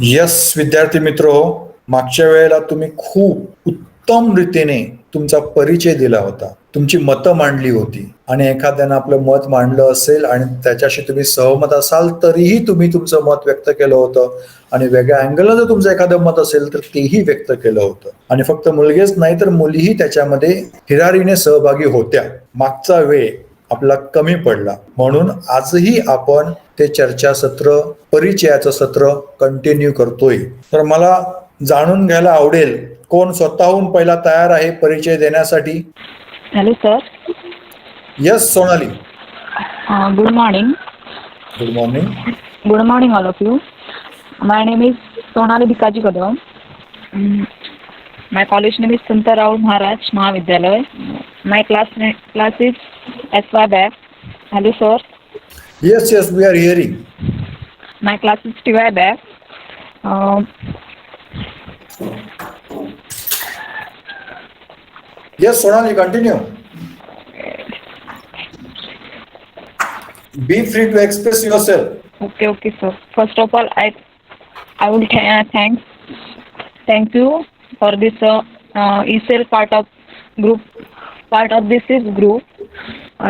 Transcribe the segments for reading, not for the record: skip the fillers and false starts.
Yes विद्यार्थी मित्र हो, मागच्या वेळेला तुम्ही खूप उत्तम रीतीने तुमचा परिचय दिला होता, तुमची मतं मांडली होती आणि एखाद्यानं आपलं मत मांडलं असेल आणि त्याच्याशी तुम्ही सहमत असाल तरीही तुम्ही तुमचं मत व्यक्त केलं होतं आणि वेगळ्या अँगलनं जर तुमचं एखादं मत असेल तर तेही व्यक्त केलं होतं आणि फक्त मुलगेच नाही तर मुलीही त्याच्यामध्ये हिरारीने सहभागी होत्या. मागचा वेळ आपला कमी पडला म्हणून आजही आपण ते चर्चासत्र परिचयाचं सत्र कंटिन्यू करतोय. तर मला जाणून घ्यायला आवडेल कोण स्वतःहून पहिला तयार आहे परिचय देण्यासाठी. Hello, sir. Yes Sonali. Good morning. Good morning. Good morning, all of you. My name is Sonali Bikaji Kadam. Mm, My college name is Santarao Maharaj Mahavidyalaya. My class is SY BAC. Hello, sir. Yes yes we are hearing. My class is TY BAC. Yes Sonali continue. Be free to express your self. Okay, sir. First of all, I will thank you for this ESL part of this is group.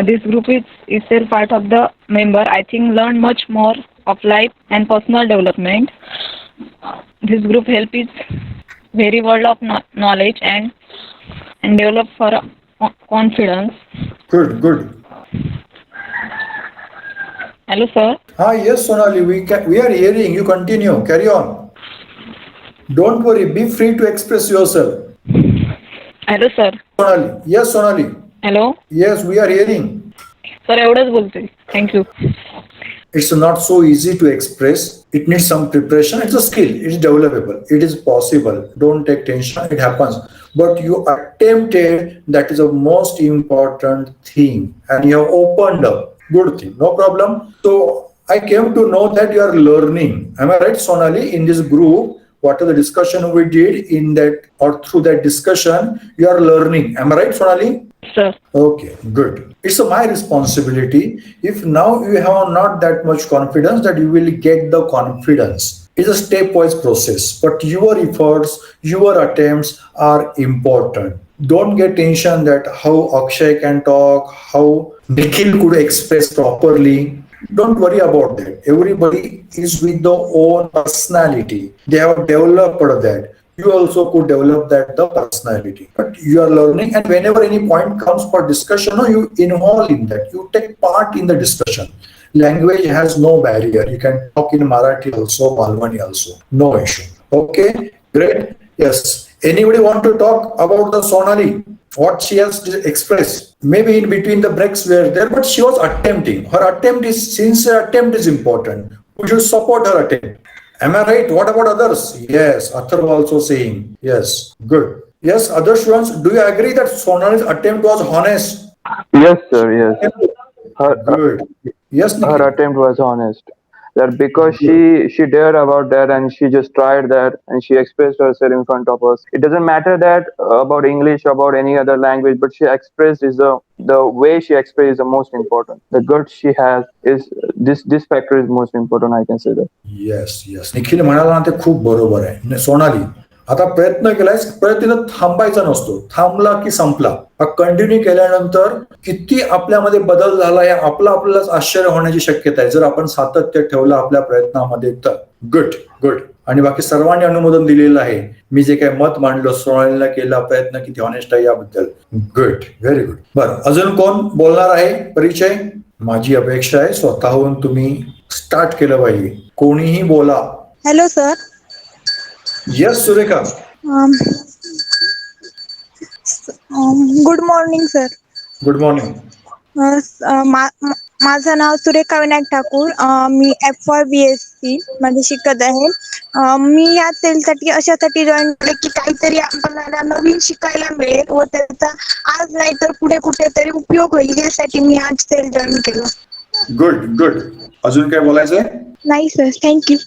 This group is ESL part of the member. I think learn much more of life and personal development. This group help is very world of knowledge and develop for confidence. Good good. Hello, sir. हा yes Sonali we are hearing you continue carry on. Don't worry be free to express your self. Hello, sir. Sonali. Yes Sonali. Hello. Yes we are hearing. Sir, एवढंच बोलतोय. Thank you. It's not so easy to express. It needs some preparation. It's a skill. It's developable. It is possible. Don't take tension. It happens. But you attempted. That is the most important thing. And you have opened up. Good thing. No problem. So I came to know that you are learning. Am I right, Sonali? In this group, what are the discussion we did in that or through that discussion, you are learning. Am I right, Sonali? Sir. Okay, good. It's my responsibility. If now you have not that much confidence, that you will get the confidence. It's a stepwise process, but your efforts, your attempts are important. Don't get tension that how Akshay can talk, how Nikhil could express properly. Don't worry about that. Everybody is with their own personality. They have developed that. You also could develop that the personality, but you are learning, and whenever any point comes for discussion, you involve in that, you take part in the discussion. Language has no barrier. You can talk in Marathi also, Malwani also, no issue. Okay, great. Yes, anybody want to talk about the Sonali, what she has expressed? Maybe in between the breaks were there, but she was attempting. Her attempt is sincere. Attempt is important. We should support her attempt. Am I right? What about others? Yes, Atharva also saying. Yes, good. Yes, other students, do you agree that Sonali's attempt was honest? Yes, sir. Yes, Good. Yes, her Nikhil. attempt was honest. That because she dared about that and she just tried that and she expressed herself in front of us. It doesn't matter that about English or about any other language, but she expressed is the way she expressed is the most important. The guts she has is this factor is most important. I can say that. Yes yes Nikhil म्हणाला ना ते खूप बरोबर आहे. सोनाली, आता प्रयत्न केलाय, प्रयत्न थांबायचा नसतो. थांबला की संपला. हा कंटिन्यू केल्यानंतर किती आपल्यामध्ये बदल झाला हे आपल्यालाच आश्चर्य होण्याची शक्यता आहे जर आपण सातत्य ठेवलं आपल्या प्रयत्नामध्ये तर. Good good. आणि बाकी सर्वांनी अनुमोदन दिलेलं आहे. मी जे काही मत मांडलं, सोनालीला केला प्रयत्न किती ऑनेस्ट आहे याबद्दल. Good, very good. बरं, अजून कोण बोलणार आहे परिचय? माझी अपेक्षा आहे स्वतःहून तुम्ही स्टार्ट केलं पाहिजे. कोणीही बोला. Hello sir. Yes Surekha. Good morning sir. Good morning. माझं नाव सुरेखा विनायक ठाकूर. मी FY BSc मध्ये शिकत आहे. मी या सेलसाठी अशासाठी जॉईन केले की काहीतरी आपल्याला नवीन शिकायला मिळेल व त्याचा आज नाही तर पुढे कुठेतरी उपयोग होईल यासाठी मी आज सेल जॉईन केलं. Good good. अजून काय बोलायचंय? नाही sir, thank you.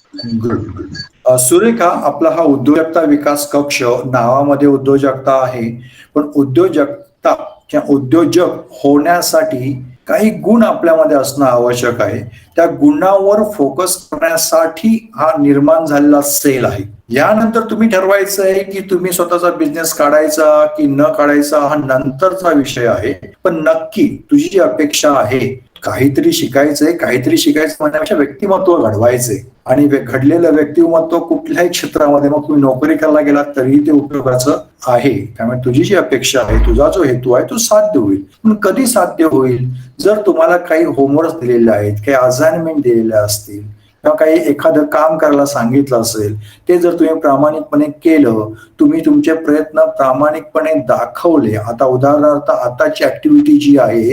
Good good. Surekha, आपला हा उद्योजकता विकास कक्ष नावामध्ये उद्योजकता आहे, पण उद्योजकता किंवा उद्योजक होण्यासाठी काही गुण आपल्यामध्ये असणं आवश्यक आहे. त्या गुणावर फोकस करण्यासाठी हा निर्माण झालेला सेल आहे. यानंतर तुम्ही ठरवायचं आहे की तुम्ही स्वतःचा बिझनेस काढायचा की न काढायचा हा नंतरचा विषय आहे. पण नक्की तुझी जी अपेक्षा आहे, काहीतरी शिकायचंय, काहीतरी शिकायचं म्हणण्यापेक्षा व्यक्तिमत्व घडवायचंय. आणि घडलेलं व्यक्तिमत्व कुठल्याही क्षेत्रामध्ये, मग तुम्ही नोकरी करायला गेलात तरीही ते उपयोगाचं आहे. त्यामुळे तुझी जी अपेक्षा आहे, तुझा जो हेतू आहे, तो साध्य होईल. पण कधी साध्य होईल? जर तुम्हाला काही होमवर्क दिलेले आहेत, काही असाइनमेंट दिलेल्या असतील किंवा काही एखादं काम करायला सांगितलं असेल, ते जर तुम्ही प्रामाणिकपणे केलं, तुम्ही तुमचे प्रयत्न प्रामाणिकपणे दाखवले. आता उदाहरणार्थ आताची ऍक्टिव्हिटी जी आहे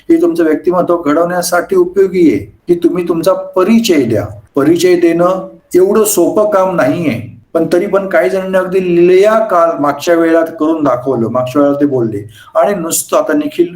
ही तुमचं व्यक्तिमत्व घडवण्यासाठी उपयोगी आहे, की तुम्ही तुमचा परिचय द्या. परिचय देणं एवढं सोपं काम नाहीये. पण तरी पण काही जणांनी अगदी लिया काल मागच्या वेळात करून दाखवलं. मागच्या वेळेला ते बोलले. आणि नुसतं आता निखिल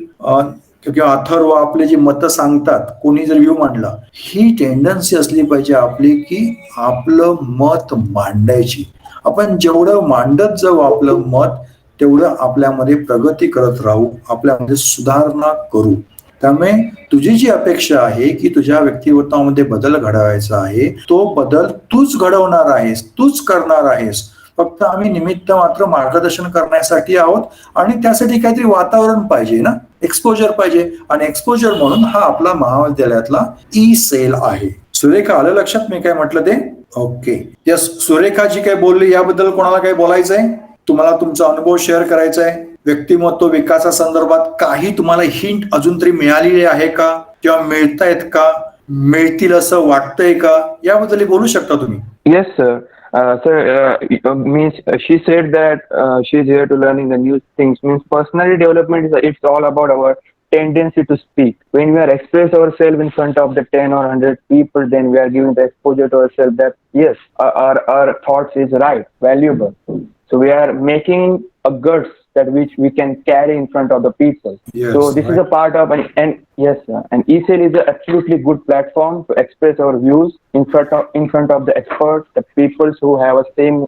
किंवा अथर्व आपले जी मतं सांगतात, कोणी जर व्ह्यू मांडला, ही टेंडन्सी असली पाहिजे आपली की आपलं मत मांडायची. आपण जेवढं मांडत जाऊ आपलं मत, तेवढं आपल्यामध्ये प्रगती करत राहू, आपल्यामध्ये सुधारणा करू. त्यामुळे तुझी जी अपेक्षा आहे की तुझ्या व्यक्तिमत्वामध्ये बदल घडवायचा आहे, तो बदल तूच घडवणार आहेस, तूच करणार आहेस. फक्त आम्ही निमित्त मात्र मार्गदर्शन करण्यासाठी आहोत. आणि त्यासाठी काहीतरी वातावरण पाहिजे ना, एक्सपोजर पाहिजे. आणि एक्सपोजर म्हणून हा आपला महाविद्यालयातला ई सेल आहे. सुरेखा, आलं लक्षात मी काय म्हटलं ते? ओके. यस, सुरेखा जी काय बोलली याबद्दल कोणाला काही बोलायचंय? तुम्हाला तुमचा अनुभव शेअर करायचा आहे? व्यक्तिमत्व विकासासंदर्भात काही तुम्हाला हिंट अजून तरी मिळालेली आहे का, किंवा मिळतायत का, मिळतील असं वाटतंय का, याबद्दल बोलू शकता तुम्ही? Yes, sir. Means she said that she's here to learning the new things. Means personality development it's all about our tendency to speak. When we are express ourselves in front of the 10 or 100 people, then we are giving the exposure to ourselves that yes, our thoughts is right, valuable. So we are making a guts that which we can carry in front of the people. Yes, so this is a part of and yes, sir. And eSale is a absolutely good platform to express our views in front of the experts, the people who have a same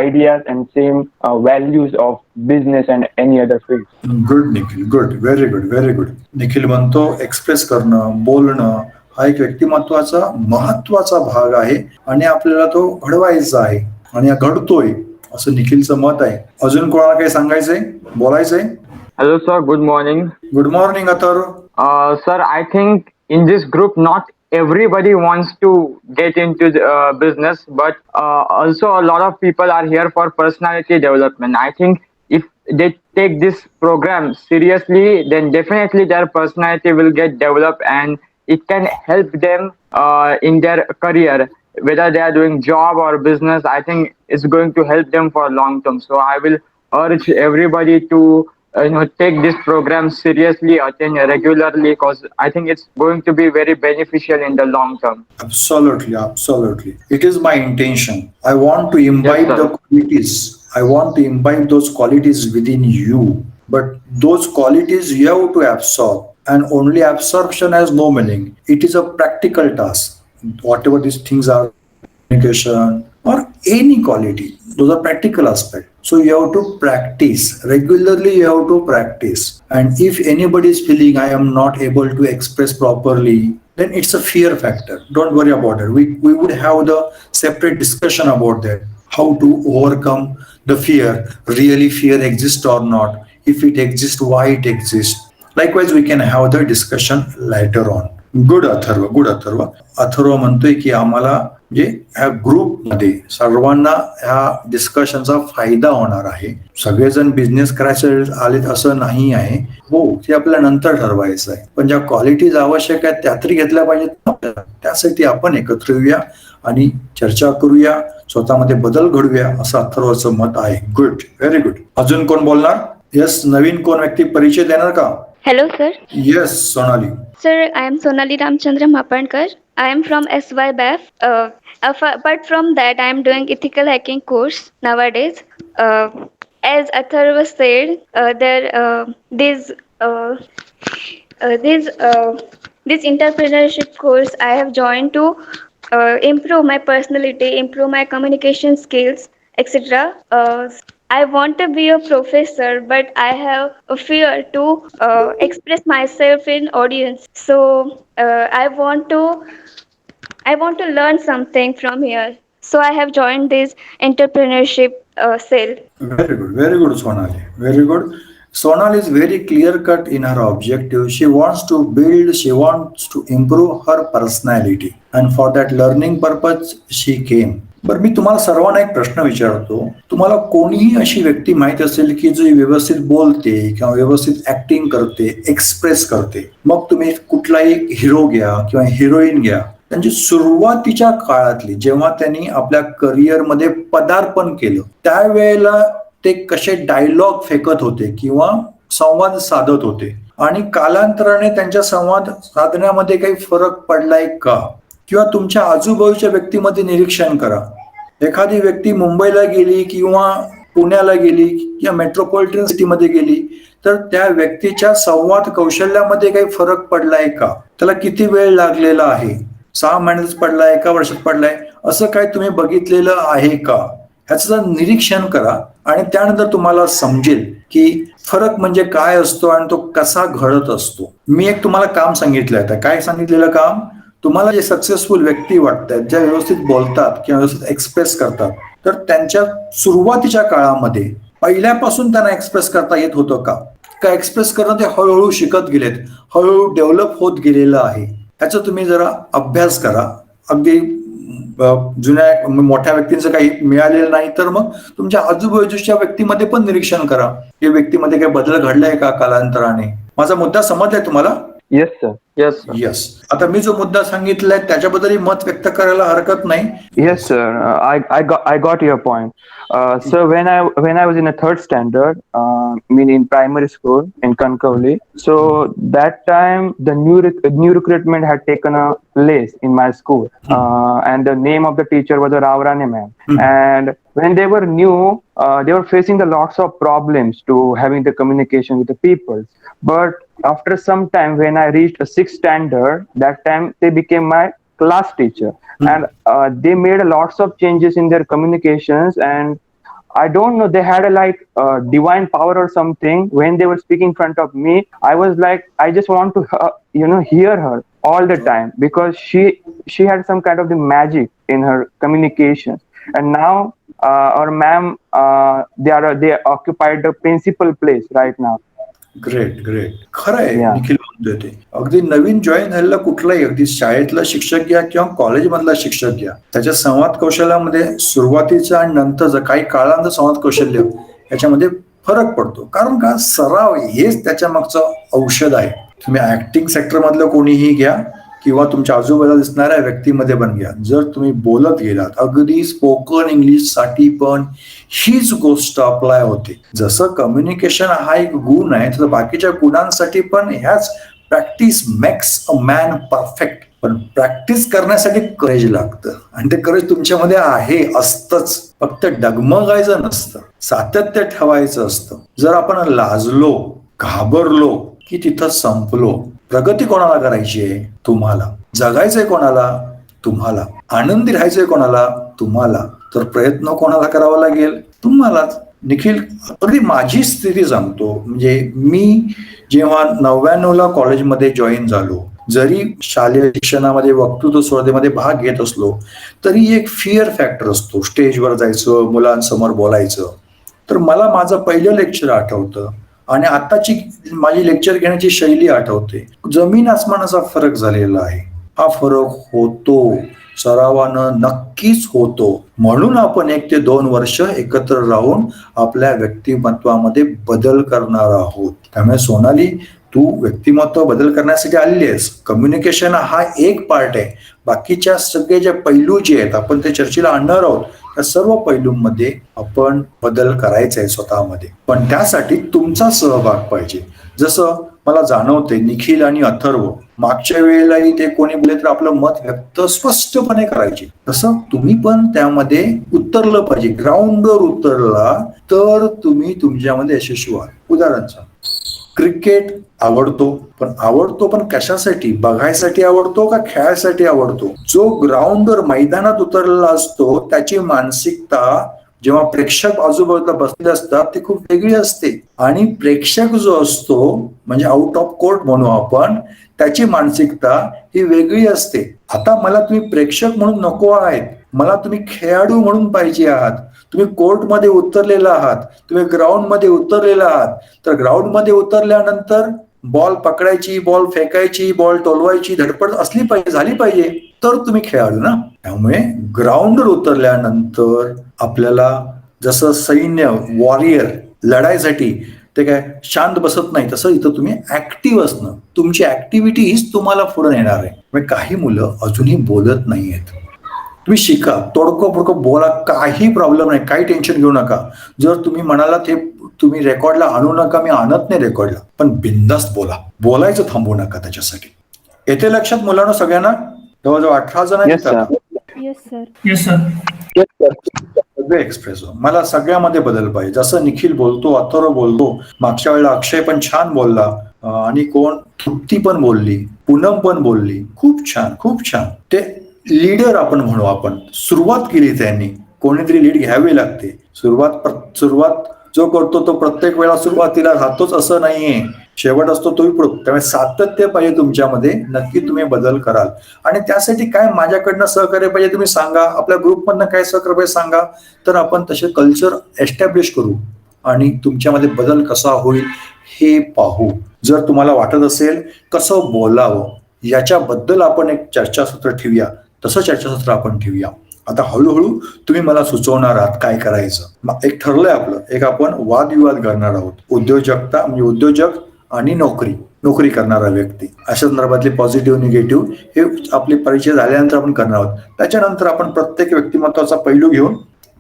ideas and same values of business and any other field. Good Nikhil, good, very good, very good. Nikhil म्हणतो express करणं, बोलणं हा एक व्यक्तिमत्वाचा महत्वाचा भाग आहे आणि आपल्याला तो घडवायचा आहे आणि हा घडतोय, असं निखिलचं मत आहे. अजून कोणाला काही सांगायचंय, बोलायचंय? Hello, sir. Good morning. Good morning Atharva. Sir, I think in this group, not everybody wants to get into the, business, but also a lot of people are here for personality development. I think if they take this program seriously, then definitely their personality will get developed and it can help them in their career. Whether they are doing job or business, I think it's going to help them for long term. So I will urge everybody to take this program seriously, attend regularly, because I think it's going to be very beneficial in the long term. Absolutely, absolutely. It is my intention. I want to imbibe Yes, sir. the qualities. I want to imbibe those qualities within you. But those qualities you have to absorb. And only absorption has no meaning. It is a practical task. Whatever these things are, communication or any quality, those are practical aspects. So you have to practice regularly. You have to practice. And if anybody is feeling I am not able to express properly, then it's a fear factor. Don't worry about it. We would have the separate discussion about that. How to overcome the fear. Really fear exists or not? If it exists, why it exists? Likewise, we can have the discussion later on. Good Atharva, good Atharva. Atharva म्हणतोय की आम्हाला म्हणजे ह्या ग्रुपमध्ये सर्वांना ह्या डिस्कशनचा फायदा होणार आहे. सगळेजण बिझनेस करायचे आलेत असं नाही आहे. हो, ते आपल्याला नंतर ठरवायचं आहे. पण ज्या क्वालिटीज आवश्यक आहेत त्या तरी घेतल्या पाहिजेत. त्यासाठी आपण एकत्र येऊया आणि चर्चा करूया, स्वतःमध्ये बदल घडूया, असं अथर्वचं मत आहे. Good, very good. अजून कोण बोलणार? यस, नवीन कोण व्यक्ती परिचय देणार का? Hello, sir. Yes, Sonali. Sir, I am Sonali Ramchandra Mapankar. I am from SYBF. Apart from that, I am doing ethical hacking course nowadays. As Atharva said, this entrepreneurship course I have joined to improve my personality, improve my communication skills, etc. I want to be a professor, but I have a fear to express myself in audience. So I want to learn something from here. So I have joined this entrepreneurship cell. Very good, Sonali. Very good. Sonali is very clear cut in her objective. She wants to build, she wants to improve her personality. And for that learning purpose, she came. बरं, मी तुम्हाला सर्वांना एक प्रश्न विचारतो. तुम्हाला कोणीही अशी व्यक्ती माहित असेल की जी व्यवस्थित बोलते किंवा व्यवस्थित ऍक्टिंग करते, एक्सप्रेस करते. मग तुम्ही कुठलाही हिरो घ्या किंवा हिरोईन घ्या, त्यांची सुरुवातीच्या काळातली जेव्हा त्यांनी आपल्या करिअरमध्ये पदार्पण केलं त्यावेळेला ते कसे डायलॉग फेकत होते किंवा संवाद साधत होते आणि कालांतराने त्यांच्या संवाद साधण्यामध्ये काही फरक पडलाय का? किंवा तुमच्या आजूबाजूच्या व्यक्तीमध्ये निरीक्षण करा. एखादी व्यक्ती मुंबईला गेली किंवा पुण्याला गेली किंवा मेट्रोपॉलिटन सिटीमध्ये गेली तर त्या व्यक्तीच्या संवाद कौशल्यामध्ये काही फरक पडलाय का? त्याला किती वेळ लागलेला आहे? 6 महिन्यात पडलाय, 1 वर्षात पडलाय, असं काय तुम्ही बघितलेलं आहे का? ह्याचं निरीक्षण करा आणि त्यानंतर तुम्हाला समजेल की फरक म्हणजे काय असतो आणि तो कसा घडत असतो. मी एक तुम्हाला काम सांगितलंय. आता काय सांगितलेलं काम? तुम्हाला जे सक्सेसफुल व्यक्ती वाटतात, ज्या व्यवस्थित बोलतात किंवा व्यवस्थित एक्सप्रेस करतात, तर त्यांच्या सुरुवातीच्या काळामध्ये पहिल्यापासून त्यांना एक्सप्रेस करता येत होतं का एक्सप्रेस करणं ते हळूहळू शिकत गेलेत, हळूहळू डेव्हलप होत गेलेलं आहे. त्याचा तुम्ही जरा अभ्यास करा. अगदी जुन्या मोठ्या व्यक्तींचं काही मिळालेलं नाही तर मग तुमच्या आजूबाजूच्या व्यक्तीमध्ये पण निरीक्षण करा. या व्यक्तीमध्ये काही बदल घडलाय का कालांतराने? माझा मुद्दा समजलाय तुम्हाला? Yes, sir. येस. आता मी जो मुद्दा सांगितलाय त्याच्याबद्दल मत व्यक्त करायला हरकत नाही. Yes, sir. I got your point. So when I was in a third standard, mean in primary school in Kankavli. So that time the new recruitment had taken a place in my school, and the name of the teacher was Ravrane ma'am. And when they were new, they were facing the lots of problems to having the communication with the people. But after some time, when I reached a 6th standard, that time they became my class teacher, and they made a lots of changes in their communications. And I don't know, they had a divine power or something. When they were speaking in front of me, I was like, I just want to hear her all the time, because she had some kind of the magic in her communication. And now our ma'am, they occupied the principal place right now. Great. खरं आहे. Yeah. Nikhil म्हणतोय ते अगदी नवीन join झालेला कुठलाही, अगदी शाळेतला शिक्षक घ्या किंवा कॉलेजमधला शिक्षक घ्या, त्याच्या संवाद कौशल्यामध्ये सुरुवातीचा आणि नंतरचं काही काळानंतर संवाद कौशल्य याच्यामध्ये फरक पडतो. कारण का? सराव हेच त्याच्या मागचं औषध आहे. तुम्ही ऍक्टिंग सेक्टर मधलं कोणीही घ्या किंवा तुमच्या आजूबाजूला दिसणाऱ्या व्यक्तीमध्ये पण घ्या. जर तुम्ही बोलत गेलात, अगदी स्पोकन इंग्लिश साठी पण हीच गोष्ट अप्लाय होते. जसं कम्युनिकेशन हा एक गुण आहे, तर बाकीच्या गुणांसाठी पण ह्याच practice makes a man perfect. पण प्रॅक्टिस करण्यासाठी करेज लागतं आणि ते करेज तुमच्यामध्ये आहे, असतंच. फक्त डगमगायचं नसतं, सातत्य ठेवायचं असतं. जर आपण लाजलो, घाबरलो की तिथं संपलो. प्रगती कोणाला करायची आहे? तुम्हाला. जगायचंय कोणाला? तुम्हाला. आनंदी राहायचंय कोणाला? तुम्हाला. तर प्रयत्न कोणाला करावा लागेल? तुम्हालाच. निखिल, अगदी माझी स्थिती सांगतो. म्हणजे मी जेव्हा 99ला कॉलेजमध्ये जॉईन झालो, जरी शालेय शिक्षणामध्ये वक्तृत्व स्पर्धेमध्ये भाग घेत असलो तरी एक फिअर फॅक्टर असतो. स्टेजवर जायचं, मुलांसमोर बोलायचं. तर मला माझं पहिलं लेक्चर आठवतं आणि आताची माझी लेक्चर घेण्याची शैली आठवते. जमीन आसमानाचा फरक झालेला आहे. हा फरक होतो, सरावानं नक्कीच होतो. म्हणून आपण 1 ते 2 वर्ष एकत्र राहून आपल्या व्यक्तिमत्वामध्ये बदल करणार आहोत. त्यामुळे सोनाली, तू व्यक्तिमत्व बदल करण्यासाठी आलेली आहेस. कम्युनिकेशन हा एक पार्ट आहे. बाकीच्या सगळे जे पैलू जे आहेत आपण ते चर्चेला आणणार आहोत. त्या सर्व पैलूंमध्ये आपण बदल करायचा आहे स्वतःमध्ये. पण त्यासाठी तुमचा सहभाग पाहिजे. जसं मला जाणवते निखिल आणि अथर्व मागच्या वेळेलाही ते कोणी बोलले तर आपलं मत व्यक्त स्पष्टपणे करायचे. तसं तुम्ही पण त्यामध्ये उतरलं पाहिजे. ग्राउंडवर उतरला तर तुम्ही तुमच्यामध्ये यशस्वी व्हाल. उदाहरण सांग. क्रिकेट आवडतो पण कशासाठी? बघायसाठी आवडतो का खेळायसाठी आवडतो? जो ग्राउंडवर मैदानात उतरलेला असतो त्याची मानसिकता जेव्हा प्रेक्षक आजूबाजूला बसले असतात ती खूप वेगळी असते. आणि प्रेक्षक जो असतो म्हणजे आउट ऑफ कोर्ट म्हणू आपण, त्याची मानसिकता ही वेगळी असते. आता मला तुम्ही प्रेक्षक म्हणून नको आहेत, मला तुम्ही खेळाडू म्हणून पाहिजे आहात. तुम्ही कोर्टमध्ये उतरलेला आहात, तुम्ही ग्राउंडमध्ये उतरलेला आहात. तर ग्राउंडमध्ये उतरल्यानंतर बॉल पकडायची, बॉल फेकायची, बॉल टोलवायची धडपड असली पाहिजे, झाली पाहिजे, तर तुम्ही खेळाडू ना. त्यामुळे ग्राउंडवर उतरल्यानंतर आपल्याला जसं सैन्य वॉरियर लढायसाठी ते काय शांत बसत नाही, तसं इथं तुम्ही ऍक्टिव्ह असणं, तुमची ऍक्टिव्हिटी हीच तुम्हाला पुढे येणार आहे. म्हणजे काही मुलं अजूनही बोलत नाहीयेत. तुम्ही शिका, तोडकं पुडकं बोला, काही प्रॉब्लेम नाही, काही टेन्शन घेऊ नका. जर तुम्ही म्हणालात हे तुम्ही रेकॉर्डला आणू नका, मी आणत नाही रेकॉर्डला, पण बिंदास्त बोला, बोलायचं थांबू नका त्याच्यासाठी. येते लक्षात मुलांना सगळ्यांना? जवळजवळ 18 जण आहेत आता. सगळे एक्सप्रेस हो. मला सगळ्यामध्ये बदल पाहिजे. जसं निखिल बोलतो, अथर्व बोलतो, मागच्या वेळेला अक्षय पण छान बोलला, आणि कोण तृप्ती पण बोलली, पूनम पण बोलली, खूप छान खूप छान. ते लीडर आपण म्हणू, आपण सुरुवात केली त्यांनी, कोणीतरी लीड घ्यावी लागते. सुरुवात जो करतो तो प्रत्येक वेळा सुरुवातीला राहतोच असं नाहीये, शेवट असतो तोही पुढे. त्यामुळे सातत्य पाहिजे तुमच्यामध्ये, नक्की तुम्ही बदल कराल. आणि त्यासाठी काय माझ्याकडनं सहकार्य पाहिजे तुम्ही सांगा, आपल्या ग्रुपमधनं काय सहकार्य पाहिजे सांगा, तर आपण तसे कल्चर एस्टॅब्लिश करू आणि तुमच्यामध्ये बदल कसा होईल हे पाहू. जर तुम्हाला वाटत असेल कसं बोलावं याच्याबद्दल आपण एक चर्चासत्र ठेवूया, तसं चर्चासत्र आपण ठेवूया. आता हळूहळू तुम्ही मला सुचवणार आहात काय करायचं. एक ठरलंय आपलं, एक आपण वादविवाद करणार आहोत. उद्योजकता म्हणजे उद्योजक आणि नोकरी करणारा व्यक्ती, अशा संदर्भातले पॉझिटिव्ह निगेटिव्ह हे आपले परिचय झाल्यानंतर आपण करणार आहोत. त्याच्यानंतर आपण प्रत्येक व्यक्तिमत्वाचा पैलू घेऊन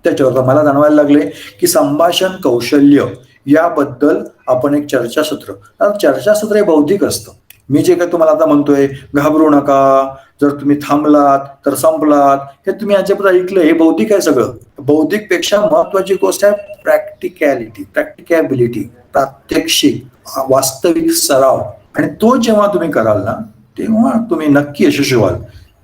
त्याच्यावर मला जाणवायला लागले की संभाषण कौशल्य याबद्दल आपण एक चर्चासत्र. चर्चासत्र हे बौद्धिक असतं. मी जे काही तुम्हाला आता म्हणतोय, घाबरू नका, जर तुम्ही थांबलात तर संपलात, हे तुम्ही याच्याबद्दल ऐकलं, हे बौद्धिक आहे सगळं. बौद्धिक पेक्षा महत्वाची गोष्ट आहे प्रॅक्टिकॅबिलिटी, प्रात्यक्षिक, वास्तविक सराव. आणि तो जेव्हा तुम्ही कराल ना, तेव्हा तुम्ही नक्की यशस्वी व्हाल.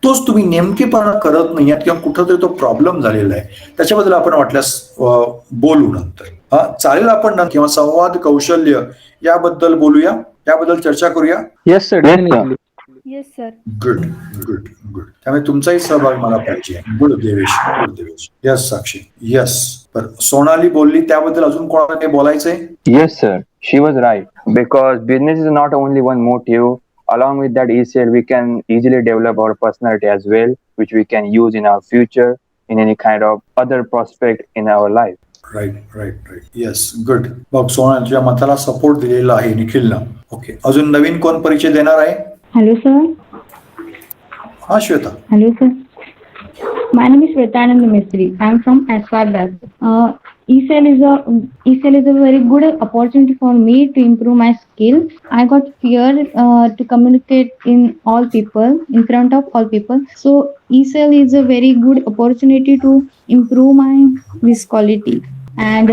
तोच तुम्ही नेमकेपणा करत नाही आहात किंवा कुठंतरी तो प्रॉब्लेम झालेला आहे, त्याच्याबद्दल आपण वाटल्यास बोलू नंतर. चालेल आपण किंवा संवाद कौशल्य याबद्दल बोलूया, याबद्दल चर्चा करूया. Yes, sir. Definitely. Yes, sir. Good good good. त्यामुळे तुमचाही सहभाग मला पाहिजे. गुड देवेश. यस साक्षी, यस. तर सोनाली बोलली, त्याबद्दल अजून कोणाला काही बोलायचंय? Yes, sir. She was right. Because business is not only one motive. Along with that ECL, we can easily develop our personality as well, which we can use in our future, in any kind of other prospect in our life. Right. Yes, good. मग सोना तुझ्या मताला support दिलेला आहे निखिलनं. Okay, अजून नवीन कोण परिचय देणार आहे? Hello, sir. हा Shweta. Hello, sir. My name is Shwetanand Mistry. I am from SYBAS. ECL is a very good opportunity for me to improve my skill. I got fear to communicate in front of all people. So ECL is a very good opportunity to improve my this quality, and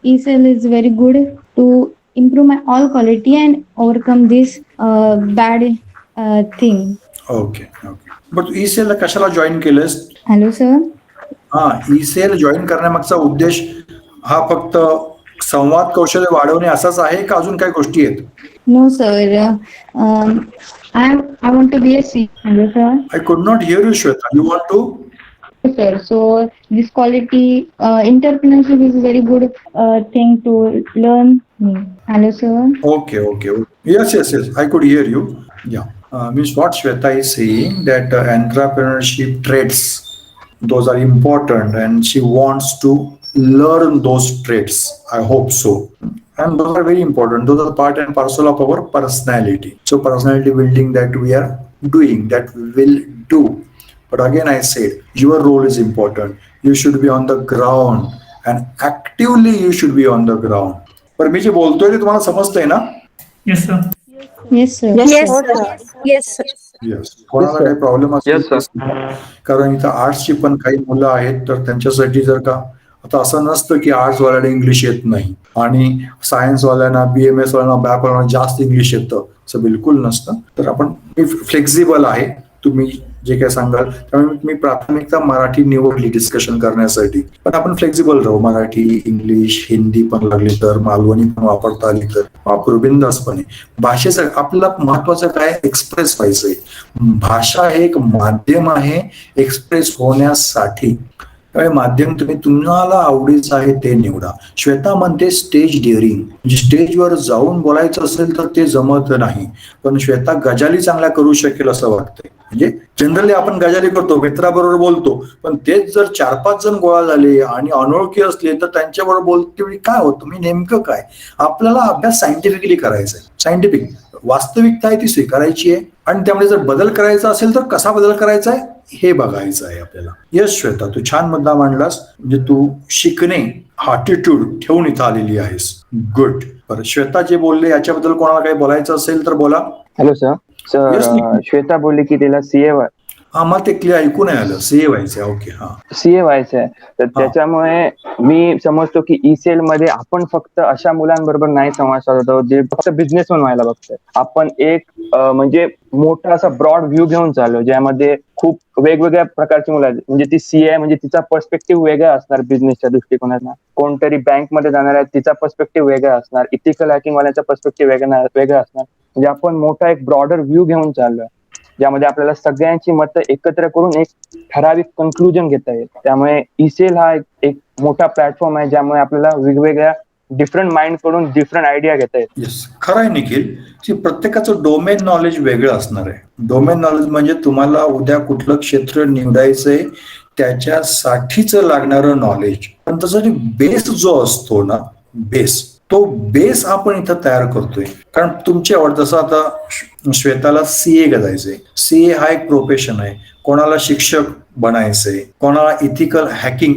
ECL is very good to improve my all quality and overcome this bad thing. Okay. But ECL ला कशाला join केलंस? Hello, sir. हा, ECL join करण्यामागचा उद्देश हा फक्त संवाद कौशल्य वाढवणे असाच आहे का अजून काही गोष्टी आहेत? No, sir. I want to be a C. Hello, sir. I could not hear you Shweta. You want to? Yes, sir. So this quality, entrepreneurship is a very good thing to learn. Hello, sir. Okay. Yes. I could hear you. Yeah. Means what Shweta is saying that entrepreneurship traits, those are important, and she wants to learn those traits. I hope so. And those are very important. Those are part and parcel of our personality. So personality building that we are doing, that we will do. But again, I said, your role is important. You should be on the ground and actively you should be on the ground. पर मी जे बोलतोय ते तुम्हाला समजतंय ना? Yes, sir. Yes. कोणाला काही problem Yes, sir. असेल, कारण इथं आर्ट्सची पण काही मुलं आहेत, तर त्यांच्यासाठी जर का आता असं नसतं की आर्ट्स वाल्याला इंग्लिश येत नाही आणि सायन्स वाल्यांना BMS वाल्यांना बॅक जास्त इंग्लिश येतं, असं बिलकुल नसतं. तर आपण फ्लेक्झिबल आहे, तुम्ही जे काय सांगाल. त्यामुळे मी प्राथमिकता मराठी निवडली डिस्कशन करण्यासाठी. पण आपण फ्लेक्झिबल राहू, मराठी, इंग्लिश, हिंदी पण लागली तर, मालवणी पण वापरता आली तर वापरू बिंदासपणे. भाषेचं आपल्याला महत्वाचं काय, एक्सप्रेस व्हायचंय. भाषा हे एक माध्यम आहे एक्सप्रेस होण्यासाठी. त्यामुळे माध्यम तुम्ही तुम्हाला आवडीचं आहे ते निवडा. श्वेता म्हणते स्टेज डेअरिंग, म्हणजे स्टेजवर जाऊन बोलायचं असेल तर ते जमत नाही, पण श्वेता गजाली चांगल्या करू शकेल असं वाटतंय. म्हणजे जनरली आपण गजाली करतो, मित्राबरोबर बोलतो, पण तेच जर 4-5 जण गोळा झाले आणि अनोळखी असले तर त्यांच्याबरोबर बोलते वेळी काय होतं, मी नेमकं काय, आपल्याला अभ्यास सायंटिफिकली करायचा आहे. सायंटिफिक वास्तविकता आहे ती स्वीकारायची आहे आणि त्यामुळे जर बदल करायचा असेल तर कसा बदल करायचा आहे हे बघायचं आहे आपल्याला. यस श्वेता, तू छान मुद्दा मांडलास. म्हणजे तू शिकणे हा ॲटिट्यूड ठेवून इथं आलेली आहेस. गुड. बरं, श्वेता जे बोलले याच्याबद्दल कोणाला काही बोलायचं असेल तर बोला. Hello sir. Yes, sir Nikhil. Shweta बोलली की तिला हा, मला ते क्लिअर ऐकू नाही आलं. सीए व्हायचं. ओके, हा. सीए व्हायचं आहे. तर त्याच्यामुळे मी समजतो की ईसेल मध्ये आपण फक्त अशा मुलांबरोबर नाही संवाद साधतो जे फक्त बिझनेसमॅन व्हायला बघतात. आपण एक म्हणजे मोठा असा ब्रॉड व्ह्यू घेऊन चाललो, ज्यामध्ये खूप वेगवेगळ्या प्रकारची मुलं आहेत. म्हणजे ती सीए म्हणजे तिचा पर्स्पेक्टिव्ह वेगळा असणार बिझनेसच्या दृष्टिकोनातून. कोणतरी बँकमध्ये जाणार आहे, तिचा पर्स्पेक्टिव्ह वेगळा असणार. इथिकल हॅकिंग वाल्याचा पर्स्पेक्टिव्ह वेगळा असणार. म्हणजे आपण मोठा एक ब्रॉडर व्ह्यू घेऊन चाललोय, ज्यामध्ये आपल्याला सगळ्यांची मतं एकत्र करून एक ठराविक कन्क्लुजन घेता येईल. त्यामुळे ईसेल हा एक मोठा प्लॅटफॉर्म आहे, ज्यामुळे आपल्याला वेगवेगळ्या डिफरंट माइंड कडून डिफरंट आयडिया घेता येईल. येस, खरं आहे निखिल, की प्रत्येकाचं डोमेन नॉलेज वेगळं असणार आहे. डोमेन नॉलेज म्हणजे तुम्हाला उद्या कुठलं क्षेत्र निवडायचंय त्याच्यासाठीच लागणारं नॉलेज. पण त्यासाठी बेस जो असतो ना, तो बेस आपण इथं तयार करतोय. कारण तुमची आवड, जसं आता श्वेताला सीए करायचंय. सीए हा एक प्रोफेशन आहे. कोणाला शिक्षक बनायचंय, कोणाला इथिकल हॅकिंग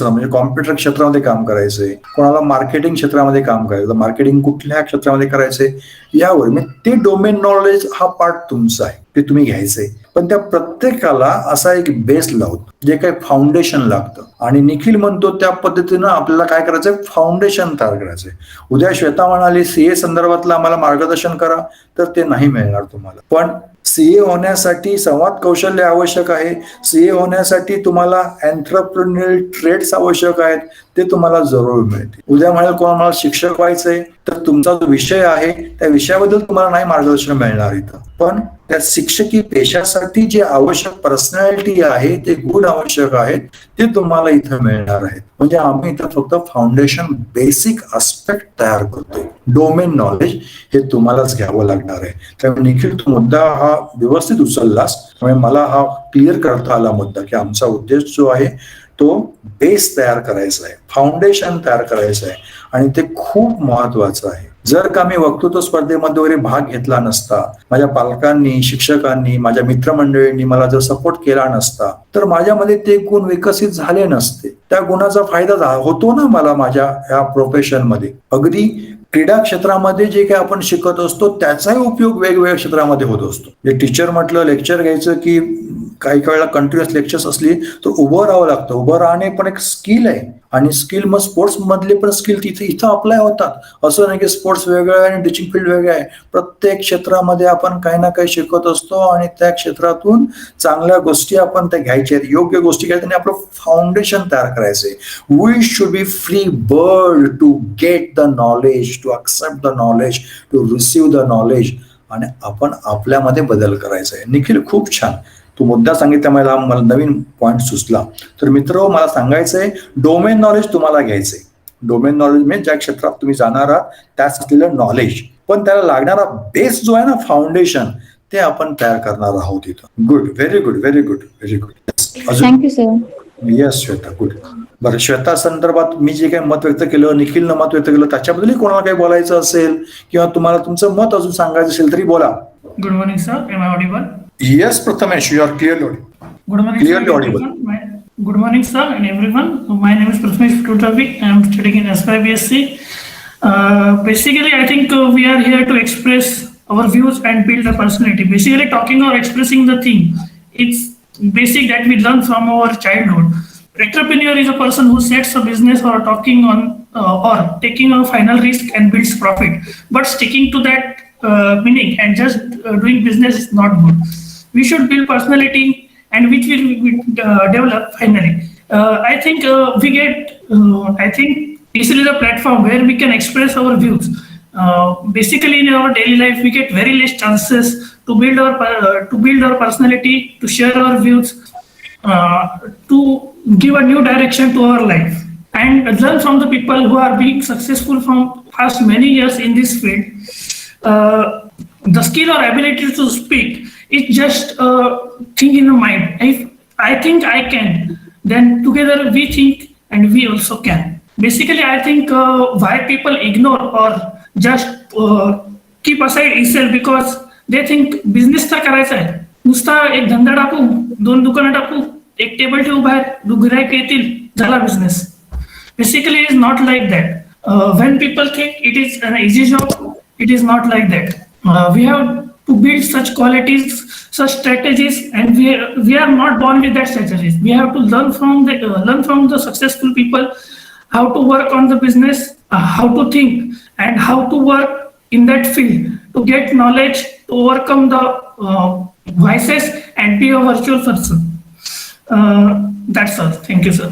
म्हणजे कॉम्प्युटर क्षेत्रामध्ये काम करायचंय, कोणाला मार्केटिंग क्षेत्रामध्ये काम करायचं. मार्केटिंग कुठल्या क्षेत्रामध्ये करायचंय यावर मी ते डोमेन नॉलेज हा पार्ट तुमचा आहे, ते तुम्ही घ्यायचंय. पण त्या प्रत्येकाला असा एक बेस लावतो, जे काही फाउंडेशन लागतं. आणि निखिल म्हणतो त्या पद्धतीनं आपल्याला काय करायचंय, फाउंडेशन तयार करायचंय. उद्या श्वेता म्हणाली सीए संदर्भातलं आम्हाला मार्गदर्शन करा, तर ते नाही मिळणार तुम्हाला. पण सीए होण्यासाठी संवाद कौशल्य आवश्यक आहे. सीए होण्यासाठी तुम्हाला एंटरप्रेन्युअल ट्रेड्स आवश्यक आहेत, ते तुम्हाला जरूर मिळतील. उद्या म्हणाल कोणाला शिक्षक व्हायचंय, तर तुमचा जो विषय आहे त्या विषयाबद्दल तुम्हाला नाही मार्गदर्शन मिळणार इथं. पण त्या शिक्षकी पेशासाठी जे आवश्यक पर्सनॅलिटी आहे, ते गुण आवश्यक आहेत, ते तुम्हाला इथं मिळणार आहेत. म्हणजे आम्ही इथं फक्त फाउंडेशन बेसिक अस्पेक्ट तयार करतोय. डोमेन नॉलेज हे तुम्हालाच घ्यावं लागणार आहे. त्यामुळे निखिल, तू मुद्दा हा व्यवस्थित उचललास. त्यामुळे मला हा क्लिअर करता आला मुद्दा, की आमचा उद्देश जो आहे तो बेस तयार करायचा आहे, फाउंडेशन तयार करायचं आहे. आणि ते खूप महत्वाचं आहे. जर का मी वक्तृत्व स्पर्धेमध्ये वगैरे भाग घेतला नसता, माझ्या पालकांनी, शिक्षकांनी, माझ्या मित्रमंडळींनी मला जर सपोर्ट केला नसता, तर माझ्यामध्ये ते गुण विकसित झाले नसते. त्या गुणाचा फायदा होतो ना मला माझ्या या प्रोफेशन मध्ये. अगदी क्रीडा क्षेत्रामध्ये जे काही आपण शिकत असतो त्याचाही उपयोग वेगवेगळ्या क्षेत्रामध्ये होत असतो. जे टीचर म्हटलं लेक्चर घ्यायचं, की काही वेळेला कंटिन्युअस लेक्चर्स असली तर उभं राहावं लागतं. उभं राहणे पण एक स्किल आहे. आणि स्किल मग स्पोर्ट्स मधले पण स्किल इथं अप्लाय होतात. असं नाही की स्पोर्ट्स वेगळं आहे आणि टीचिंग फील्ड वेगळं आहे. प्रत्येक क्षेत्रामध्ये आपण काही ना काही शिकत असतो आणि त्या क्षेत्रातून चांगल्या गोष्टी आपण त्या घ्यायच्या आहेत, योग्य गोष्टी घ्यायच्या आणि आपलं फाउंडेशन तयार करायचंय. We should be free bird to get the knowledge, to accept the knowledge, to receive the knowledge. आणि आपण आपल्यामध्ये बदल करायचा आहे. निखिल, खूप छान तू मुद्दा सांगितल्यामुळे मला नवीन पॉईंट सुचला. तर मित्र, मला सांगायचंय डोमेन नॉलेज तुम्हाला घ्यायचंय. डोमेन नॉलेज म्हणजे ज्या क्षेत्रात तुम्ही जाणार आहात त्यास असलेलं नॉलेज, पण त्याला लागणारा बेस जो आहे ना, फाउंडेशन, ते आपण तयार करणार आहोत इथं. Good, very good, very good, very good. Thank you sir. Yes Shweta, good. बरं, श्वेता संदर्भात मी जे काही मत व्यक्त केलं, निखिलनं मत व्यक्त केलं, त्याच्याबद्दलही कोणाला काही बोलायचं असेल किंवा तुम्हाला तुमचं मत अजून सांगायचं असेल तरी बोला. Good morning, sir. Am I audible? Yes, Prathamesh, you are clearly audible. Good morning, Clearly sir. audible. Good morning, sir, and everyone. My name is Prathamesh Tutavi. I am studying in SYBSC. Basically, I think we are here to express our views and build a personality. Basically, talking or expressing the thing, it's basic that we learn from our childhood. Entrepreneur is a person who sets a business or talking on or taking a final risk and builds profit. But sticking to that meaning and just doing business is not good. We should build personality and which will develop finally. I think we get. I think ESL is a platform where we can express our views. Basically, in our daily life, we get very less chances to build our personality, to share our views, to give a new direction to our life, and learn from the people who are being successful from past many years in this field. The skill or ability to speak is just a thing in the mind. If I think I can, then together we think and we also can. Basically, I think why people ignore or just keep aside ESL because they think business तर करायचा आहे, नुसता एक धंदा टाकू, 2 दुकानं टाकू, एक टेबल ठेवू बाहेर, गिरायक येतील, झाला business. Basically, it is not like that. When people think it is an easy job, it is not like that. We have to build such qualities, such strategies, and we are not born with that strategies. We have to learn from the successful people how to work on the business, how to think, and how to work in that field to get knowledge, to overcome the vices, and be a virtual person. That's all. Thank you, sir.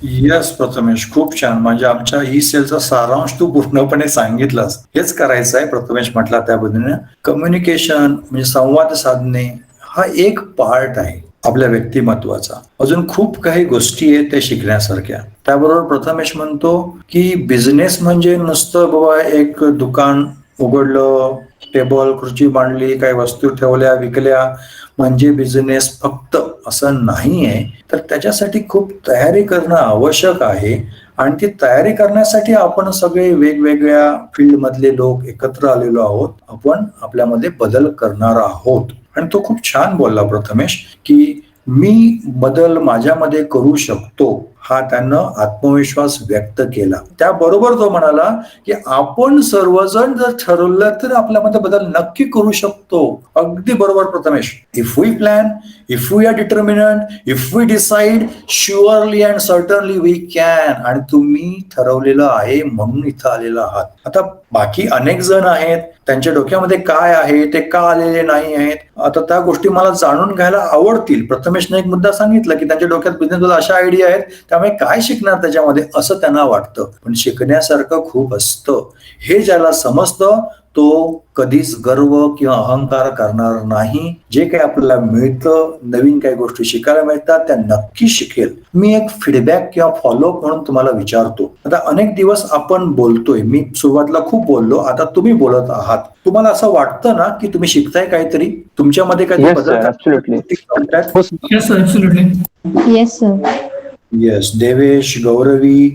Yes Prathamesh, खूप छान. म्हणजे आमच्या E सेलचा सारांश तू पूर्णपणे सांगितलास. हेच करायचं आहे. प्रथमेश म्हटला त्या पद्धतीने कम्युनिकेशन म्हणजे संवाद साधणे हा एक पार्ट आहे आपल्या व्यक्तिमत्वाचा. अजून खूप काही गोष्टी आहेत त्या शिकण्यासारख्या. त्याबरोबर प्रथमेश म्हणतो की बिझनेस म्हणजे नुसतं बाबा एक दुकान उघडलं, टेबल खुर्ची मांडली, काही वस्तू ठेवल्या, विकल्या म्हणजे बिझनेस फक्त असं नाही आहे. तर त्याच्यासाठी खूप तयारी करणं आवश्यक आहे आणि ती तयारी करण्यासाठी आपण सगळे वेगवेगळ्या फील्ड मधले लोक एकत्र आलेलो आहोत. आपण आपल्यामध्ये बदल करणार आहोत आणि तो खूप छान बोलला प्रथमेश की मी बदल माझ्यामध्ये करू शकतो. हा त्यानं आत्मविश्वास व्यक्त केला. त्याबरोबर तो म्हणाला की आपण सर्वजण जर ठरवलं तर आपल्यामध्ये बदल नक्की करू शकतो. अगदी बरोबर Prathamesh. If we plan, if we are determinant, if we decide, surely and certainly we can. आणि तुम्ही ठरवलेलं आहे म्हणून इथं आलेलं आहात. आता बाकी अनेक जण आहेत, त्यांच्या डोक्यामध्ये काय आहे, ते का आलेले नाही आहेत, आता त्या गोष्टी मला जाणून घ्यायला आवडतील. प्रथमेशने एक मुद्दा सांगितला की त्यांच्या डोक्यात बिझनेस अशा आयडिया आहेत, त्यामुळे काय शिकणार त्याच्यामध्ये असं त्यांना वाटतं. पण शिकण्यासारखं खूप असतं. हे ज्याला समजतं तो कधीच गर्व किंवा अहंकार करणार नाही. जे काही आपल्याला मिळतं, नवीन काही गोष्टी शिकायला मिळतात, त्या नक्की शिकेल. मी एक फीडबॅक किंवा फॉलोअप म्हणून तुम्हाला विचारतो. आता अनेक दिवस आपण बोलतोय, मी सुरुवातीला खूप बोललो, आता तुम्ही बोलत आहात. तुम्हाला असं वाटतं ना की तुम्ही शिकताय काहीतरी, तुमच्यामध्ये काही Yes, बदल sir, absolutely. Yes, sir, absolutely. Yes, sir. Yes. Devesh, Gauravi,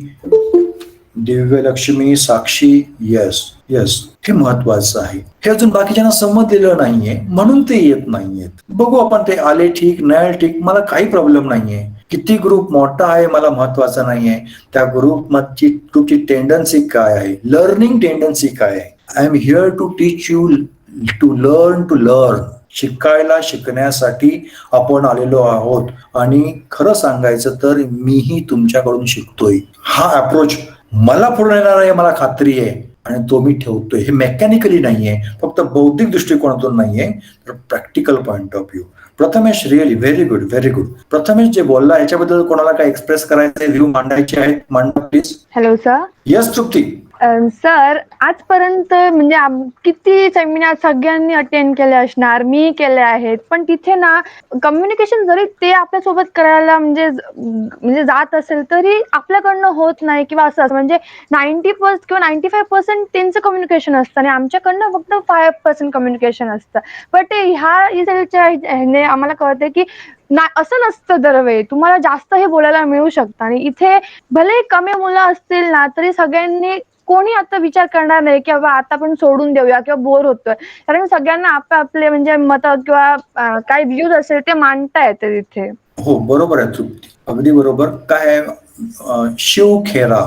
Divyalakshmi, Sakshi, yes yes, हे महत्वाचं आहे. हे अजून बाकीच्यांना समजलेलं नाहीये म्हणून ते येत नाहीयेत. बघू आपण, ते आले ठीक, नाही ठीक, मला काही प्रॉब्लेम नाहीये. किती ग्रुप मोठा आहे मला महत्वाचं नाहीये. त्या ग्रुपची टेंडन्सी काय आहे, लर्निंग टेंडन्सी काय आहे. I am here to teach you to learn. शिकण्यासाठी आपण आलेलो आहोत. आणि खरं सांगायचं तर मीही तुमच्याकडून शिकतोय. हा अप्रोच मला पूर्ण येणार आहे, मला खात्री आहे, आणि तो मी ठेवतोय. हे मेकॅनिकली नाहीये, फक्त बौद्धिक दृष्टिकोनातून नाहीये, तर practical point of view. Prathamesh, really very good, very good. Prathamesh जे बोलला याच्याबद्दल कोणाला काय एक्सप्रेस करायचे, व्ह्यू मांडायचे आहेत, मांडा please. Hello sir. Yes Trupti. Sir, आजपर्यंत म्हणजे किती सेमिनार सगळ्यांनी अटेंड केले असणार, मी केले आहेत, पण तिथे ना कम्युनिकेशन जरी ते आपल्यासोबत करायला म्हणजे जात असेल तरी आपल्याकडनं होत नाही किंवा असं म्हणजे 90% किंवा 95% त्यांचं कम्युनिकेशन असतं आणि आमच्याकडनं फक्त 5% कम्युनिकेशन असतं. बट ह्या ह्याने आम्हाला कळते की असं नसतं दरवेळी. तुम्हाला जास्त हे बोलायला मिळू शकतं आणि इथे भले कमी मुलं असतील ना तरी सगळ्यांनी कोणी आता विचार करणार नाही की बाबा आता आपण सोडून देऊया किंवा बोर होतोय. कारण सगळ्यांना आपले म्हणजे मत किंवा काय व्ह्यूज असेल ते मांडता येते तिथे. हो बरोबर आहे तृप्ती, अगदी बरोबर. काय शिव खेरा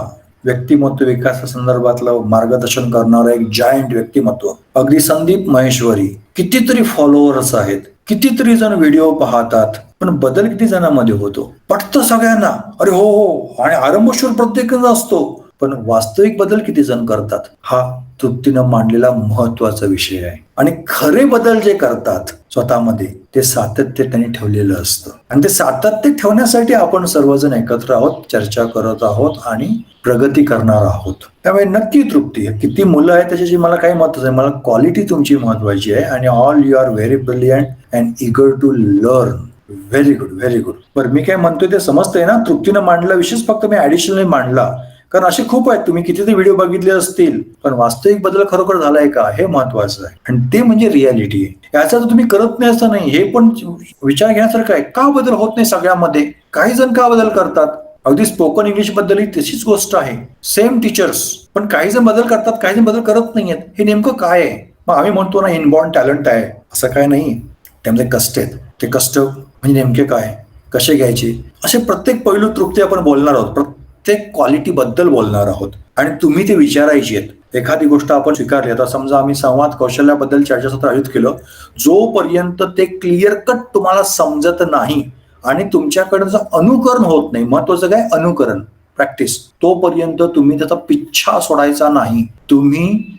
व्यक्तिमत्व विकासासंदर्भातलं मार्गदर्शन करणारं एक जायंट व्यक्तिमत्व. अगदी संदीप महेश्वरी, कितीतरी फॉलोअर्स आहेत, कितीतरी जण व्हिडिओ पाहतात, पण बदल किती जणांमध्ये होतो. पटतं सगळ्यांना, अरे हो, आणि आरंभशूर प्रत्येकाचा असतो, पण वास्तविक बदल किती जण करतात. हा तृप्तीनं मांडलेला महत्वाचा विषय आहे. आणि खरे बदल जे करतात स्वतःमध्ये ते सातत्य त्यांनी ठेवलेलं असतं आणि ते सातत्य ठेवण्यासाठी आपण सर्वजण एकत्र आहोत, चर्चा करत आहोत आणि प्रगती करणार आहोत. त्यामुळे नक्की तृप्ती, किती मुलं आहेत त्याच्याशी मला काही मतच आहे. मला क्वालिटी तुमची महत्वाची आहे आणि all you are very brilliant and eager to learn. Very good, very good. बरं, मी काय म्हणतोय ते समजतंय ना? तृप्तीनं मांडला विशेष फक्त मी ऍडिशनली मांडला, कारण असे खूप आहेत, तुम्ही कितीतरी व्हिडिओ बघितले असतील, पण वास्तविक बदल खरोखर झालाय का हे महत्वाचं आहे आणि ते म्हणजे रियालिटी आहे. याचा तर तुम्ही करत नाही असं नाही, हे पण विचार घेण्यासारखं आहे. का बदल होत नाही सगळ्यामध्ये? काही जण का बदल करतात? अगदी स्पोकन इंग्लिश बद्दलही तशीच गोष्ट आहे. सेम टीचर्स, पण काही जण बदल करतात, काही जण बदल करत नाहीयेत. हे नेमकं काय आहे? मग आम्ही म्हणतो ना इनबॉर्न टॅलेंट आहे, असं काय नाही. त्यामध्ये कष्ट आहेत. ते कष्ट म्हणजे नेमके काय, कसे घ्यायचे, असे प्रत्येक पैलू तृप्ती आपण बोलणार आहोत. प्रत्येक क्वालिटी बद्दल बोलणार आहोत आणि तुम्ही ते विचारायची आहेत. एखादी गोष्ट आपण स्वीकारली, आता समजा आम्ही संवाद कौशल्याबद्दल चर्चासत्र आयोजित केलं, जोपर्यंत ते क्लिअर कट तुम्हाला समजत नाही आणि तुमच्याकडे जर अनुकरण होत नाही, महत्वाचं काय अनुकरण, प्रॅक्टिस, तोपर्यंत तुम्ही त्याचा पिच्छा सोडायचा नाही. तुम्ही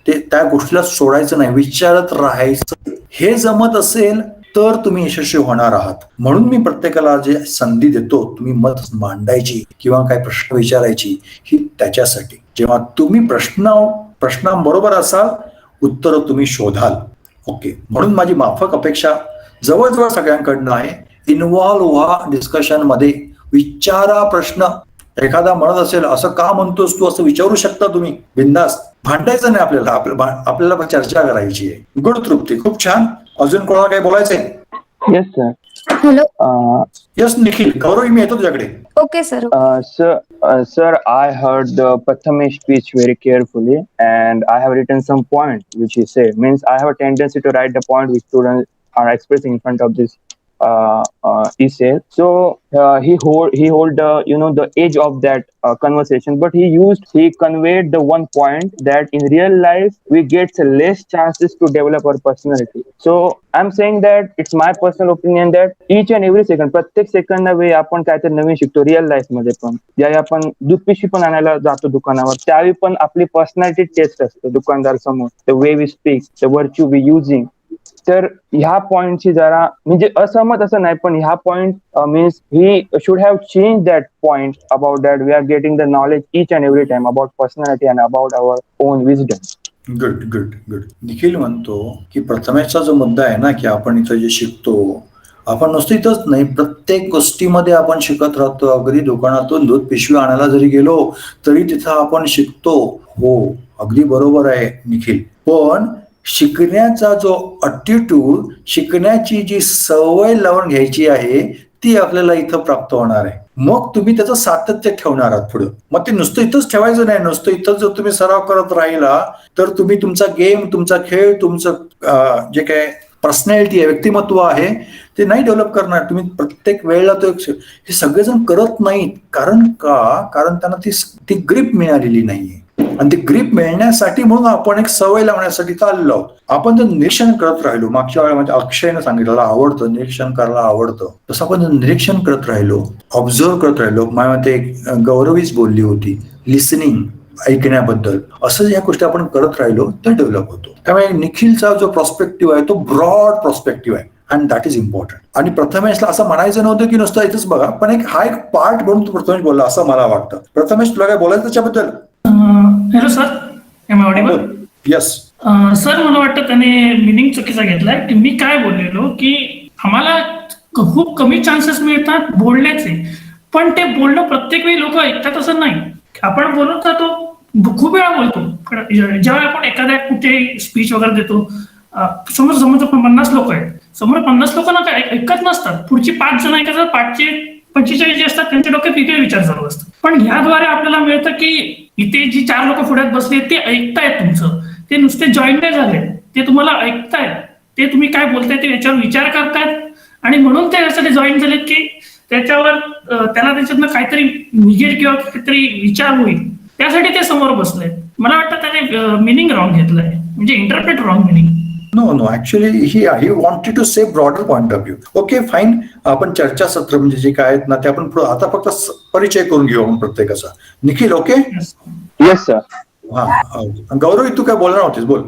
त्या गोष्टीला सोडायचं नाही, विचारत राहायचं. हे जमत असेल तर तुम्ही यशस्वी होणार आहात. म्हणून मी प्रत्येकाला जे संधी देतो, तुम्ही मत मांडायची किंवा काय प्रश्न विचारायची, ही त्याच्यासाठी. जेव्हा तुम्ही प्रश्नाबरोबर असाल, उत्तर तुम्ही शोधाल. ओके, म्हणून माझी माफक अपेक्षा जवळजवळ सगळ्यांकडनं आहे, इन्व्हॉल्व्ह व्हा डिस्कशन मध्ये, विचारा प्रश्न. एखादा म्हणत असेल असं का म्हणतोस तू, असं विचारू शकता तुम्ही बिंदास. भांडायचं नाही आपल्याला, आपल्याला चर्चा करायची आहे. गुड तृप्ती, खूप छान. अजून कोणाला काही बोलायचंय? Yes sir. Hello. Yes Nikhil, Gaurav मी येतो तुझ्याकडे. Okay sir. Sir, I heard the Prathamesh speech very carefully, and I have written some point which he said. Means I have a tendency to write the point which students are expressing in front of this essay. So he hold the edge of that conversation, but he conveyed the one point that in real life we get less chances to develop our personality. So I'm saying that it's my personal opinion that each and every second, प्रत्येक सेकंदा वेळी आपण काहीतरी नवीन शिकतो. Real life मध्ये पण ज्यावेळी आपण दूध पिशवी पण आणायला जातो दुकानावर, त्यावेळी पण आपली पर्सनॅलिटी टेस्ट असते दुकानदार समोर. The way we speak, the virtue we using. तर ह्या पॉइंटची जरा म्हणजे असहमत असं नाही, पण ह्या point means he should have change that point about that we are getting the knowledge each and every time about personality and about our own wisdom. Good good good. Nikhil म्हणतो की प्रथमेशचा जो मुद्दा आहे ना, की आपण इथं जे शिकतो, आपण नुसतं इथंच नाही, प्रत्येक गोष्टीमध्ये आपण शिकत राहतो. अगदी दुकानातून दूध पिशवी आणायला जरी गेलो तरी तिथं आपण शिकतो. हो, अगदी बरोबर आहे निखिल. पण शिकण्याचा जो ॲटिट्यूड, शिकण्याची जी सवय लावून घ्यायची आहे, ती आपल्याला इथं प्राप्त होणार आहे. मग तुम्ही त्याचं सातत्य ठेवणार आहात पुढं. मग ते नुसतं इथंच ठेवायचं नाही. नुसतं इथंच जर तुम्ही सराव करत राहिला तर तुम्ही तुमचा गेम, तुमचा खेळ, तुमचं जे काय पर्सनॅलिटी आहे, व्यक्तिमत्व आहे, ते नाही डेव्हलप करणार तुम्ही. प्रत्येक वेळेला तो हे सगळेजण करत नाहीत. कारण त्यांना ती ग्रीप मिळालेली नाहीये. आणि ती ग्रीप मिळण्यासाठी म्हणून आपण एक सवय लावण्यासाठी चाललो आहोत. आपण जर निरीक्षण करत राहिलो, मागच्या वेळेमध्ये अक्षयने सांगितलं आवडतं, निरीक्षण करायला आवडतं, तसं आपण जर निरीक्षण करत राहिलो, ऑब्झर्व करत राहिलो, माझ्या मते गौरवीच बोलली होती लिसनिंग, ऐकण्याबद्दल, असं या गोष्टी आपण करत राहिलो तर डेव्हलप होतो. त्यामुळे निखिलचा जो प्रॉस्पेक्टिव्ह आहे तो ब्रॉड प्रॉस्पेक्टिव्ह आहे अँड दॅट इज इम्पॉर्टंट. आणि प्रथमेशला असं म्हणायचं नव्हतं की नुसतं इथंच बघा, पण हा एक पार्ट म्हणून तू प्रथमेश बोलला असं मला वाटतं. प्रथमेश, तुला काय बोलायचं त्याच्याबद्दल? Hello sir, am audible? Yes sir, मला वाटतं त्याने मिनिंग चुकीचा घेतलाय. मी काय बोललेलो की आम्हाला खूप कमी चान्सेस मिळतात बोलण्याचे, पण ते बोलणं प्रत्येक वेळी लोक ऐकतात असं नाही. आपण बोलत जातो, खूप वेळा बोलतो. ज्यावेळी आपण एखाद्या कुठे स्पीच वगैरे देतो, समोर 50 लोक आहेत, समोर 50 लोकांना काय ऐकत नसतात, पुढची 5 जण ऐकतात, 45 जे असतात त्यांच्या डोक्यात वेगळे विचार चालू असतात. पण ह्याद्वारे आपल्याला मिळतं की इथे जी 4 लोक पुढ्यात बसले ते ऐकतायत तुमचं, ते नुसते जॉईन नाही झाले, ते तुम्हाला ऐकतायत, ते तुम्ही काय बोलताय ते याच्यावर विचार करतायत आणि म्हणून ते यासाठी जॉईन झालेत की त्याच्यावर त्याला त्याच्यातनं काहीतरी निगेट किंवा काहीतरी विचार होईल, त्यासाठी ते समोर बसलेत. मला वाटतं त्याने मिनिंग रॉंग घेतलंय, म्हणजे interpret wrong meaning. No, actually he wanted to say broader point of view. Okay, fine. आपण चर्चासत्र म्हणजे जे काय आहेत ना ते आपण आता फक्त परिचय करून घेऊ आपण प्रत्येकाचा. Nikhil, okay? Yes sir. Gauravi तू काय बोलणार होतीस, बोल.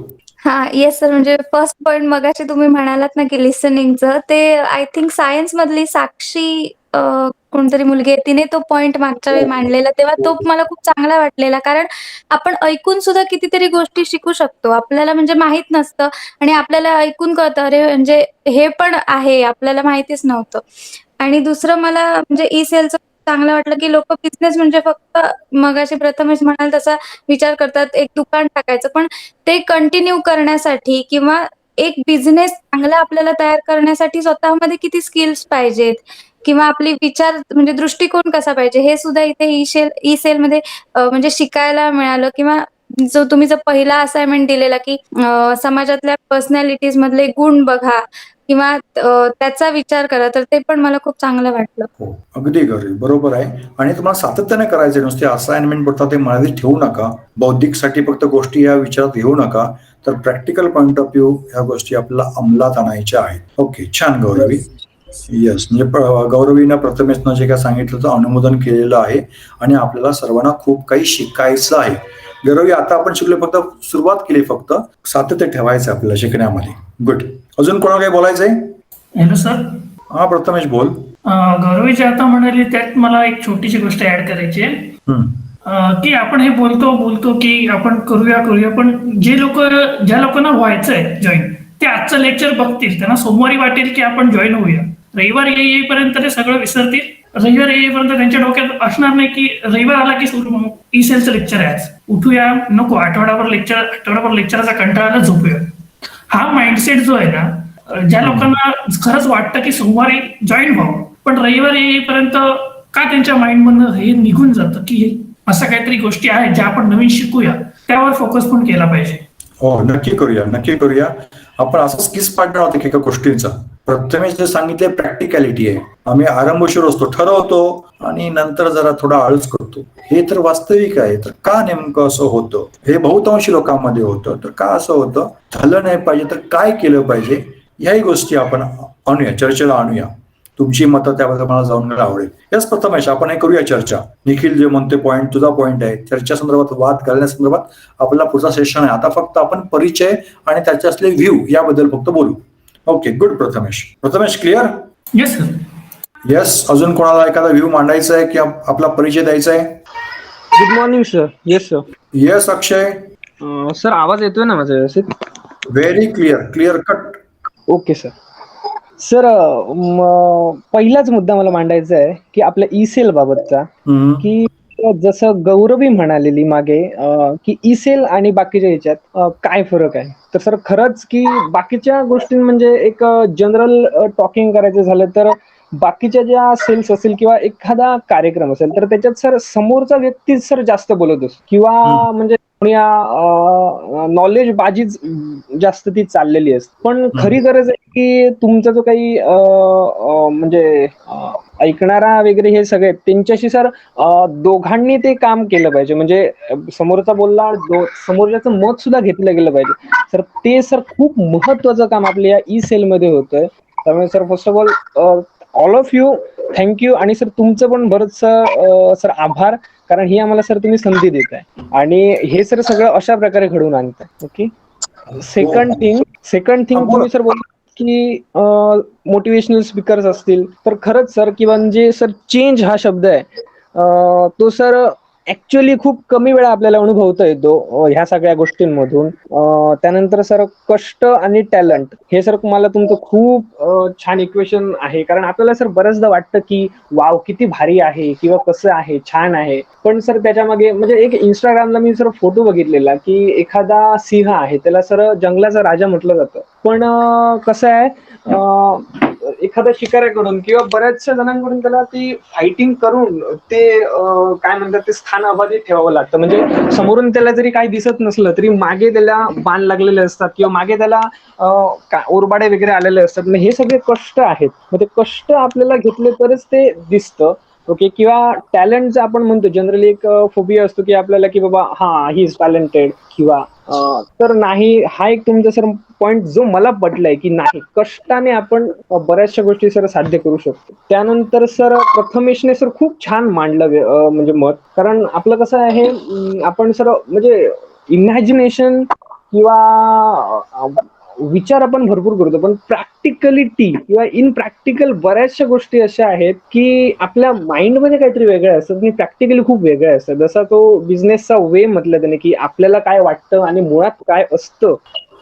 हा येस सर, म्हणजे फर्स्ट पॉइंट मगाशी तुम्ही म्हणालात ना की लिसनिंगचं, ते आय थिंक सायन्स मधली साक्षी कोणतरी मुलगी आहे, तिने तो पॉइंट मागच्या वेळी मांडलेला, तेव्हा तो मला खूप चांगला वाटलेला. कारण आपण ऐकून सुद्धा कितीतरी गोष्टी शिकू शकतो, आपल्याला म्हणजे माहित नसतं आणि आपल्याला ऐकून कळतं, अरे म्हणजे हे पण आहे, आपल्याला माहितीच नव्हतं. आणि दुसरं मला म्हणजे ई सेलचं चांगलं वाटलं की लोक बिझनेस म्हणजे फक्त मगाशी प्रथमेश म्हणाल तसा विचार करतात, एक दुकान टाकायचं, पण ते कंटिन्यू करण्यासाठी किंवा एक बिझनेस चांगला आपल्याला तयार करण्यासाठी स्वतःमध्ये किती स्किल्स पाहिजेत किंवा आपली विचार म्हणजे दृष्टिकोन कसा पाहिजे, हे सुद्धा इथे ई सेल मध्ये म्हणजे शिकायला मिळालं. किंवा जो पहिला असाइनमेंट दिलेला की समाजातल्या पर्सनॅलिटीज मधले गुण बघा किंवा त्याचा विचार करा, तर ते पण मला खूप चांगलं वाटलं. हो, अगदी गौरवी, बरोबर आहे. आणि तुम्हाला सातत्याने करायचे, नुसते असाइनमेंट पुरता ते मर्यादित ठेवू नका. बौद्धिकसाठी फक्त गोष्टी या विचारात घेऊ नका, तर प्रॅक्टिकल पॉईंट ऑफ व्ह्यू ह्या गोष्टी आपल्याला अंमलात आणायच्या आहेत. ओके, छान गौरवी. येस, म्हणजे गौरवीनं प्रथमेशनं जे काय सांगितलं तर अनुमोदन केलेलं आहे आणि आपल्याला सर्वांना खूप काही शिकायचं आहे. गौरवी, आता आपण शिकलो, फक्त सुरुवात केली, फक्त सातत्य ठेवायचं आपल्याला शिकण्यामध्ये. गुड. अजून कोणाला काही बोलायचंय? Hello sir. हा प्रथमेश बोल. गौरवी जे आता म्हणाले त्यात मला एक छोटीशी गोष्ट ऍड करायची आहे. की आपण हे बोलतो की आपण करूया, पण ज्या लोकांना व्हायचंय जॉईन, ते आजचं लेक्चर बघतील, त्यांना सोमवारी वाटेल की आपण जॉईन होऊया. रविवार येईपर्यंत ते सगळं विसरतील. रविवार येईपर्यंत त्यांच्या डोक्यात असणार नाही की रविवार आला की सुरू ई सेलचं लेक्चर आहे, आज उठूया, नको आठवडाभर लेक्चरचा कंटाळाला झोपूया. हा माइंडसेट जो आहे ना, ज्या लोकांना खरंच वाटतं की सोमवारी जॉईन व्हावं, पण रविवारी येईपर्यंत का त्यांच्या माइंड मधनं हे निघून जातं की असं काहीतरी गोष्टी आहेत ज्या आपण नवीन शिकूया, त्यावर फोकस पण केला पाहिजे. हो, नक्की करूया. आपण असंच किस पाडणार होते एका गोष्टीचा. प्रथमेश जे सांगितले प्रॅक्टिकॅलिटी आहे. आम्ही आरंभशीर असतो, ठरवतो आणि नंतर जरा थोडा आळस करतो. हे तर वास्तविक आहे. तर का नेमकं असं होतं? हे बहुतांशी लोकांमध्ये होतं. तर का असं होतं? झालं नाही पाहिजे तर काय केलं पाहिजे, याही गोष्टी आपण चर्चेला आणूया. तुमची मतं त्याबद्दल मला जाणून घ्यायला आवडेल. यस प्रथमेश, आपण हे करूया चर्चा. निखिल जे म्हणते पॉईंट, तुझा पॉईंट आहे, चर्चा संदर्भात, वाद घालण्यासंदर्भात आपला पुढचा सेशन आहे. आता फक्त आपण परिचय आणि त्याचे असले व्ह्यू याबद्दल फक्त बोलू. Okay, good. Prathamesh clear? Yes sir. Yes, अजून कोणाला एखादा व्ह्यू मांडायचा आहे की आपला परिचय द्यायचा आहे? Good morning sir. Yes sir. Yes Akshay. Sir आवाज येतोय ना माझा व्यवस्थित? Very clear cut. Okay sir. Sir पहिलाच मुद्दा मला मांडायचा आहे की आपल्या ई सेल बाबतचा, की जसं गौरवी म्हणालेली मागे की ई सेल आणि बाकीच्या ह्याच्यात काय फरक आहे. तर सर खरंच की बाकीच्या गोष्टी म्हणजे एक जनरल टॉकिंग करायचं झालं तर बाकीच्या ज्या सेल्स असेल किंवा एखादा कार्यक्रम असेल तर त्याच्यात सर समोरचा व्यक्ती सर जास्त बोलत असतो किंवा म्हणजे नॉलेज बाजीच जास्त ती चाललेली असते. पण खरी गरज आहे की तुमचा जो काही म्हणजे ऐकणारा वगैरे हे सगळे त्यांच्याशी सर दोघांनी ते काम केलं पाहिजे. म्हणजे समोरचा बोलला, समोरच्याचं मत सुद्धा घेतलं गेलं पाहिजे. सर ते सर खूप महत्वाचं काम आपल्या या ई सेल मध्ये होतंय. त्यामुळे sir first of all of you thank you. आणि सर तुमचं पण बरंच सर आभार, कारण ही आम्हाला सर तुम्ही संधी देताय आणि हे सर सगळं अशा प्रकारे घडवून आणताय. ओके. सेकंड थिंग तुम्ही सर बोल की मोटिवेशनल स्पीकर्स असतील तर खरंच सर किंवा म्हणजे सर चेंज हा शब्द आहे तो सर ऍक्च्युअली खूप कमी वेळा आपल्याला अनुभवता येतो ह्या सगळ्या गोष्टींमधून. त्यानंतर सर कष्ट आणि टॅलेंट हे सर मला तुमचं खूप छान इक्वेशन आहे. कारण आपल्याला सर बऱ्याचदा वाटतं की वाव किती भारी आहे किंवा कसं आहे, छान आहे, पण सर त्याच्यामागे म्हणजे एक इंस्टाग्रामला मी सर फोटो बघितलेला की एखादा सिंह आहे, त्याला सर जंगलाचा राजा म्हटलं जातं. पण कसं आहे एखाद्या शिकाऱ्याकडून किंवा बऱ्याचशा जणांकडून त्याला ती फायटिंग करून ते काय म्हणतात ते स्थान अबाधित ठेवावं लागतं. म्हणजे समोरून त्याला जरी काही दिसत नसलं तरी मागे त्याला बाण लागलेले असतात किंवा मागे त्याला ओरबाडे वगैरे आलेले असतात. मग हे सगळे कष्ट आहेत. मग ते कष्ट आपल्याला घेतले तरच ते दिसतं. ओके. किंवा टॅलेंट आपण म्हणतो जनरली एक फोबिया असतो की आपल्याला की बाबा हा ही इज टॅलेंटेड किंवा तर नाही. हा एक तुमचा सर पॉइंट जो मला पटलाय की नाही, कष्टाने आपण बऱ्याचशा गोष्टी सर साध्य करू शकतो. त्यानंतर सर प्रथमेशने सर खूप छान मांडलं म्हणजे मत. कारण आपलं कसं आहे आपण सर म्हणजे इमॅजिनेशन किंवा विचार आपण भरपूर करतो, पण प्रॅक्टिकलिटी किंवा इन प्रॅक्टिकल बऱ्याचशा गोष्टी अशा आहेत की आपल्या माइंडमध्ये काहीतरी वेगळं असतं आणि प्रॅक्टिकली खूप वेगळं असतं. जसा तो बिझनेसचा वे म्हटलं त्याने की आपल्याला काय वाटतं आणि मुळात काय असतं.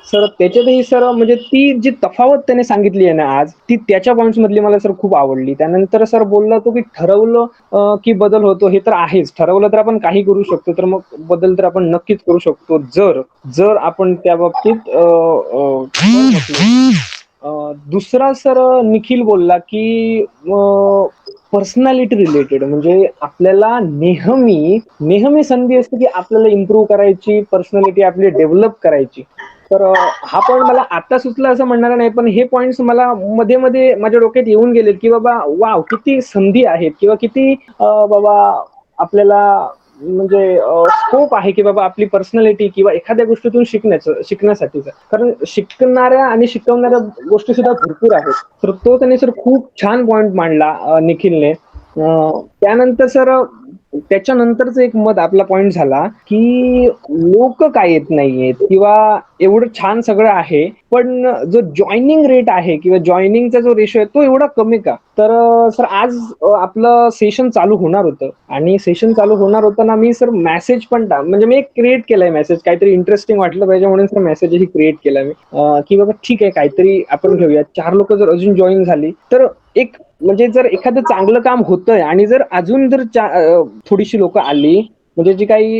सर त्याच्यातही सर म्हणजे ती जी तफावत त्याने सांगितली आहे ना आज, ती त्याच्या पॉइंट्स मधली मला सर खूप आवडली. त्यानंतर सर बोलला तो की ठरवलं की बदल होतो, हे तर आहेच. ठरवलं तर आपण काही करू शकतो, तर मग बदल तर आपण नक्कीच करू शकतो जर जर आपण त्या बाबतीत दुसरा सर निखिल बोलला की पर्सनॅलिटी रिलेटेड, म्हणजे आपल्याला नेहमी नेहमी संधी असते की आपल्याला इम्प्रूव्ह करायची, पर्सनॅलिटी आपली डेव्हलप करायची. तर हा पॉईंट मला आता सुचला असं म्हणणार नाही, पण हे पॉइंट्स मला मध्ये मध्ये माझ्या डोक्यात येऊन गेले की बाबा वाव, किती संधी आहेत किंवा किती बाबा आपल्याला म्हणजे स्कोप आहे की बाबा आपली पर्सनॅलिटी किंवा एखाद्या गोष्टीतून शिकण्यासाठीचा. कारण शिकणाऱ्या आणि शिकवणाऱ्या गोष्टी सुद्धा भरपूर आहेत. तर तो त्याने सर खूप छान पॉइंट मांडला निखिलने. त्यानंतर सर त्याच्यानंतरच एक मत आपला पॉइंट झाला की लोक काय येत नाहीयेत किंवा एवढं छान सगळं आहे, पण जो जॉईनिंग रेट आहे किंवा जॉईनिंगचा जो रेशो आहे तो एवढा कमी का. तर सर आज आपलं सेशन चालू होणार होतं आणि सेशन चालू होणार होताना मी सर मेसेज पण म्हणजे मी एक क्रिएट केलाय मेसेज, काहीतरी इंटरेस्टिंग वाटलं पाहिजे म्हणून सर मेसेजही क्रिएट केला मी की बाबा ठीक आहे काहीतरी आपण घेऊया. 4 लोक जर अजून जॉईन झाली तर एक म्हणजे जर एखादं चांगलं काम होतंय आणि जर अजून जर थोडीशी लोक आली म्हणजे जी काही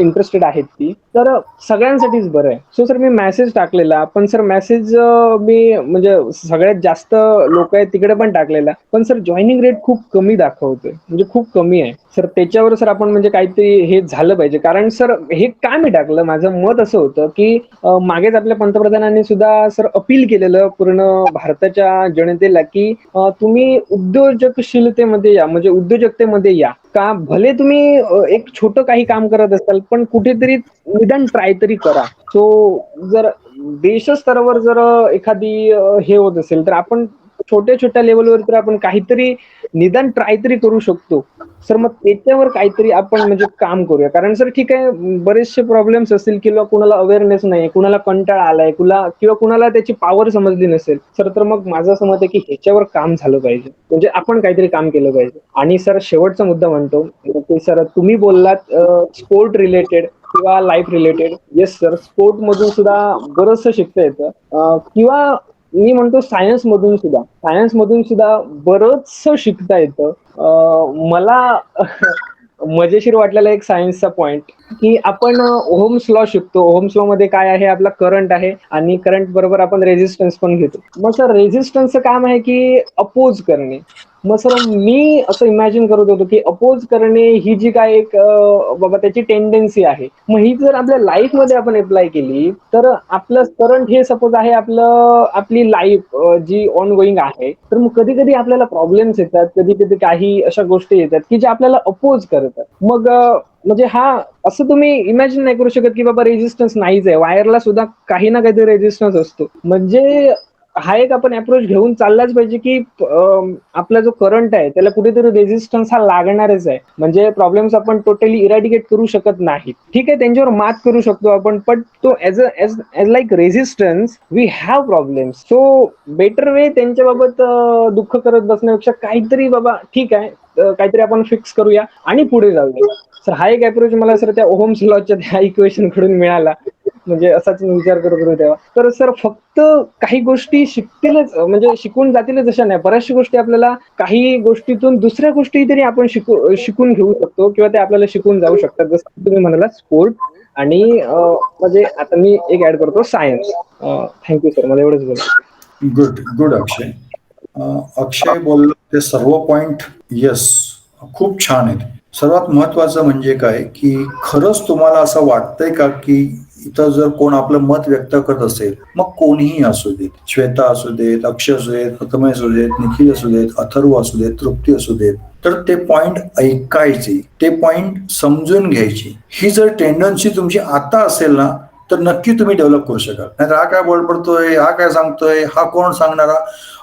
इंटरेस्टेड आहेत ती, तर सगळ्यांसाठीच बरं आहे. सो सर मी मेसेज टाकलेला, पण सर मेसेज मी म्हणजे सगळ्यात जास्त लोक आहेत तिकडे पण टाकलेला, पण सर जॉईनिंग रेट खूप कमी दाखवतोय, म्हणजे खूप कमी आहे. सर त्याच्यावर सर आपण म्हणजे काहीतरी हे झालं पाहिजे. कारण सर हे का मी टाकलं, माझं मत असं होतं की मागेच आपल्या पंतप्रधानांनी सुद्धा सर अपील केलेलं पूर्ण भारताच्या जनतेला की तुम्ही उद्योजकशीलतेमध्ये या, म्हणजे उद्योजकतेमध्ये या. का भले तुम्ही एक छोटं काही काम करत असाल, पण कुठेतरी निदान ट्राय तरी करा. सो जर देशस्तरावर जर एखादी हे होत असेल तर आपण छोट्या छोट्या लेवलवर तर आपण काहीतरी निदान ट्राय तरी करू शकतो. सर मग त्याच्यावर काहीतरी आपण म्हणजे काम करूया. कारण सर ठीक आहे बरेचसे प्रॉब्लेम्स असतील किंवा कुणाला अवेअरनेस नाही, कुणाला कंटाळा आलाय, किंवा कुणाला त्याची पॉवर समजली नसेल सर, तर मग माझं असं मत आहे की ह्याच्यावर काम झालं पाहिजे, म्हणजे आपण काहीतरी काम केलं पाहिजे. आणि सर शेवटचा मुद्दा म्हणतो की सर तुम्ही बोललात स्पोर्ट रिलेटेड किंवा life related. Yes sir, sport मधून सुद्धा बरचसं शिकता येतं किंवा मी म्हणतो सायन्स मधून सुद्धा बरचसं शिकता येतं. मला मजेशीर वाटलेला एक सायन्सचा पॉइंट की आपण ओहम्स लॉ शिकतो. ओहम्स लॉ मध्ये काय आहे, आपला करंट आहे आणि करंट बरोबर आपण रेझिस्टन्स पण घेतो. मग सर रेझिस्टन्सचं काम आहे की अपोज करणे. मग सर मी असं इमॅजिन करत होतो की अपोज करणे ही जी काय एक बाबा त्याची टेंडन्सी आहे, मग ही जर आपल्या लाईफ मध्ये आपण अप्लाय केली तर आपलं करंट हे सपोज आहे आपली लाईफ जी ऑन गोईंग आहे, तर मग कधी कधी आपल्याला प्रॉब्लेम्स येतात, कधी कधी काही अशा गोष्टी येतात की ज्या आपल्याला अपोज करतात. मग म्हणजे हा असं तुम्ही इमॅजिन नाही करू शकत की बाबा रेझिस्टन्स नाहीच आहे. वायरला सुद्धा काही ना काहीतरी रेझिस्टन्स असतो. म्हणजे हा एक आपण अप्रोच घेऊन चाललाच पाहिजे की आपला जो करंट आहे त्याला कुठेतरी रेझिस्टन्स हा लागणारच आहे. म्हणजे प्रॉब्लेम्स आपण टोटली इरॅडिकेट करू शकत नाही, ठीक आहे त्यांच्यावर मात करू शकतो आपण, पण तो as like resistance we have problems. So better way त्यांच्या बाबत दुःख करत बसण्यापेक्षा काहीतरी बाबा ठीक आहे काहीतरी आपण फिक्स करूया आणि पुढे जाऊया. सर हा एक अप्रोच मला सर त्या ओहम्स लॉच्या त्या इक्वेशन कडून मिळाला. म्हणजे असाच मी विचार करत होतो तेव्हा. तर सर फक्त काही गोष्टी म्हणजे शिकून जातीलच अशा नाही, बऱ्याचशा गोष्टी आपल्याला काही गोष्टीतून दुसऱ्या गोष्टी तरी आपण शिकून घेऊ शकतो किंवा ते आपल्याला शिकून जाऊ शकतात. जसं तुम्ही म्हणाला स्पोर्ट आणि म्हणजे आता मी एक ऍड करतो सायन्स. थँक्यू सर, मला एवढंच बोला. गुड अक्षय. अक्षय बोललो ते सर्व पॉइंट येस खूप छान आहेत. सर्वात महत्वाचं म्हणजे काय की खरंच तुम्हाला असं वाटतंय का की इथं जर कोण आपलं मत व्यक्त करत असेल, मग कोणीही असू देत, श्वेता असू देत, अक्षय असू देत, प्रथमेश असू देत, निखिल असू देत, अथर्व असू देत, तृप्ती असू देत, तर ते पॉइंट ऐकायचे, ते पॉइंट समजून घ्यायची. ही जर टेंडन्सी तुमची आता असेल ना तर नक्की तुम्ही डेव्हलप करू शकाल. नाहीतर हा काय बडबडतोय, हा काय सांगतोय, हा कोण सांगणारा,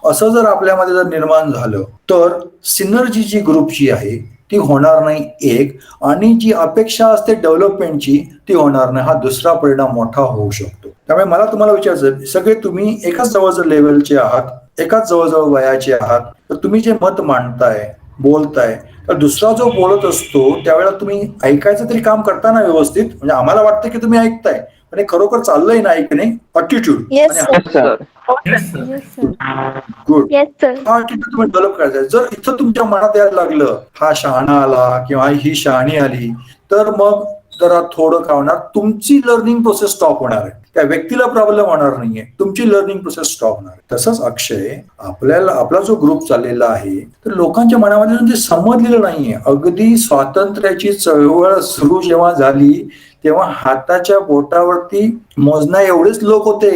असं जर आपल्यामध्ये जर निर्माण झालं तर सिनर्जी जी ग्रुपची आहे ती होणार नाही एक, आणि जी अपेक्षा असते डेव्हलपमेंटची ती होणार नाही, हा दुसरा परिणाम मोठा होऊ शकतो. त्यामुळे मला तुम्हाला विचारायचं, सगळे तुम्ही एकाच जवळजवळ लेवलचे आहात, एकाच जवळजवळ वयाचे आहात, तर तुम्ही जे मत मांडताय बोलताय, तर दुसरा जो बोलत असतो त्यावेळेला तुम्ही ऐकायचं तरी काम करताना व्यवस्थित, म्हणजे आम्हाला वाटतं की तुम्ही ऐकताय पण हे खरोखर चाललंय ना ऐकणे, attitude yes sir. Good, yes sir. हा attitude तुम्ही डेव्हलप करायचा. जर इथं तुमच्या मनात यायला लागलं हा शहाणा आला किंवा ही शहाणी आली, तर मग जरा थोडं काय होणार, तुमची लर्निंग प्रोसेस स्टॉप होणार आहे. त्या व्यक्तीला प्रॉब्लेम होणार नाहीये, तुमची लर्निंग प्रोसेस स्टॉप होणार आहे. तसंच अक्षय, आपला जो ग्रुप चाललेला आहे तर लोकांच्या मनामध्ये ते समजलेलं नाहीये. अगदी स्वातंत्र्याची चळवळ सुरू जेव्हा झाली तेव्हा हाताच्या बोटावरती मोजण्या एवढेच लोक होते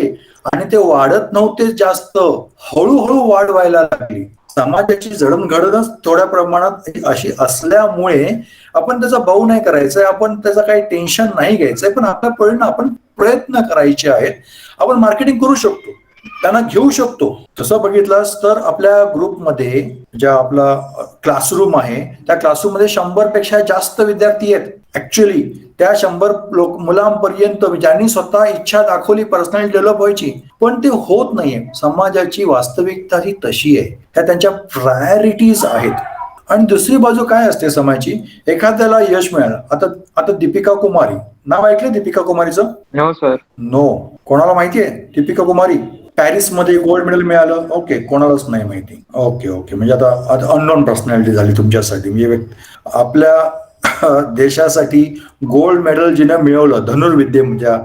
आणि ते वाढत नव्हते जास्त, हळूहळू वाढ व्हायला लागली. समाजाची जडणघडणच थोड्या प्रमाणात अशी असल्यामुळे आपण त्याचा भाऊ नाही करायचंय, आपण त्याचा काही टेन्शन नाही घ्यायचंय, पण आपल्या परीने आपण प्रयत्न करायचे आहेत. आपण मार्केटिंग करू शकतो, त्यांना घेऊ शकतो. तसं बघितलंस तर आपल्या ग्रुपमध्ये ज्या आपला क्लासरूम आहे त्या क्लासरूम मध्ये 100 पेक्षा जास्त विद्यार्थी आहेत. ऍक्च्युअली त्या 100 मुलांपर्यंत ज्यांनी स्वतः इच्छा दाखवली पर्सनॅलिटी डेव्हलप व्हायची, पण ते होत नाहीये. समाजाची वास्तविकता ही तशी आहे, ह्या त्यांच्या प्रायोरिटीज आहेत. आणि दुसरी बाजू काय असते समाजाची, एखाद्याला यश मिळालं, आता दीपिका कुमारी नाव ऐकलं दीपिका कुमारीचं? No sir. नो, कोणाला माहितीये दीपिका कुमारी? पॅरिस मध्ये गोल्ड मेडल मिळालं. ओके, कोणालाच नाही माहिती. ओके, म्हणजे आता अननोन पर्सनॅलिटी झाली तुमच्यासाठी. म्हणजे आपल्या देशासाठी गोल्ड मेडल जिने मिळवलं धनुर्विद्ये, म्हणजे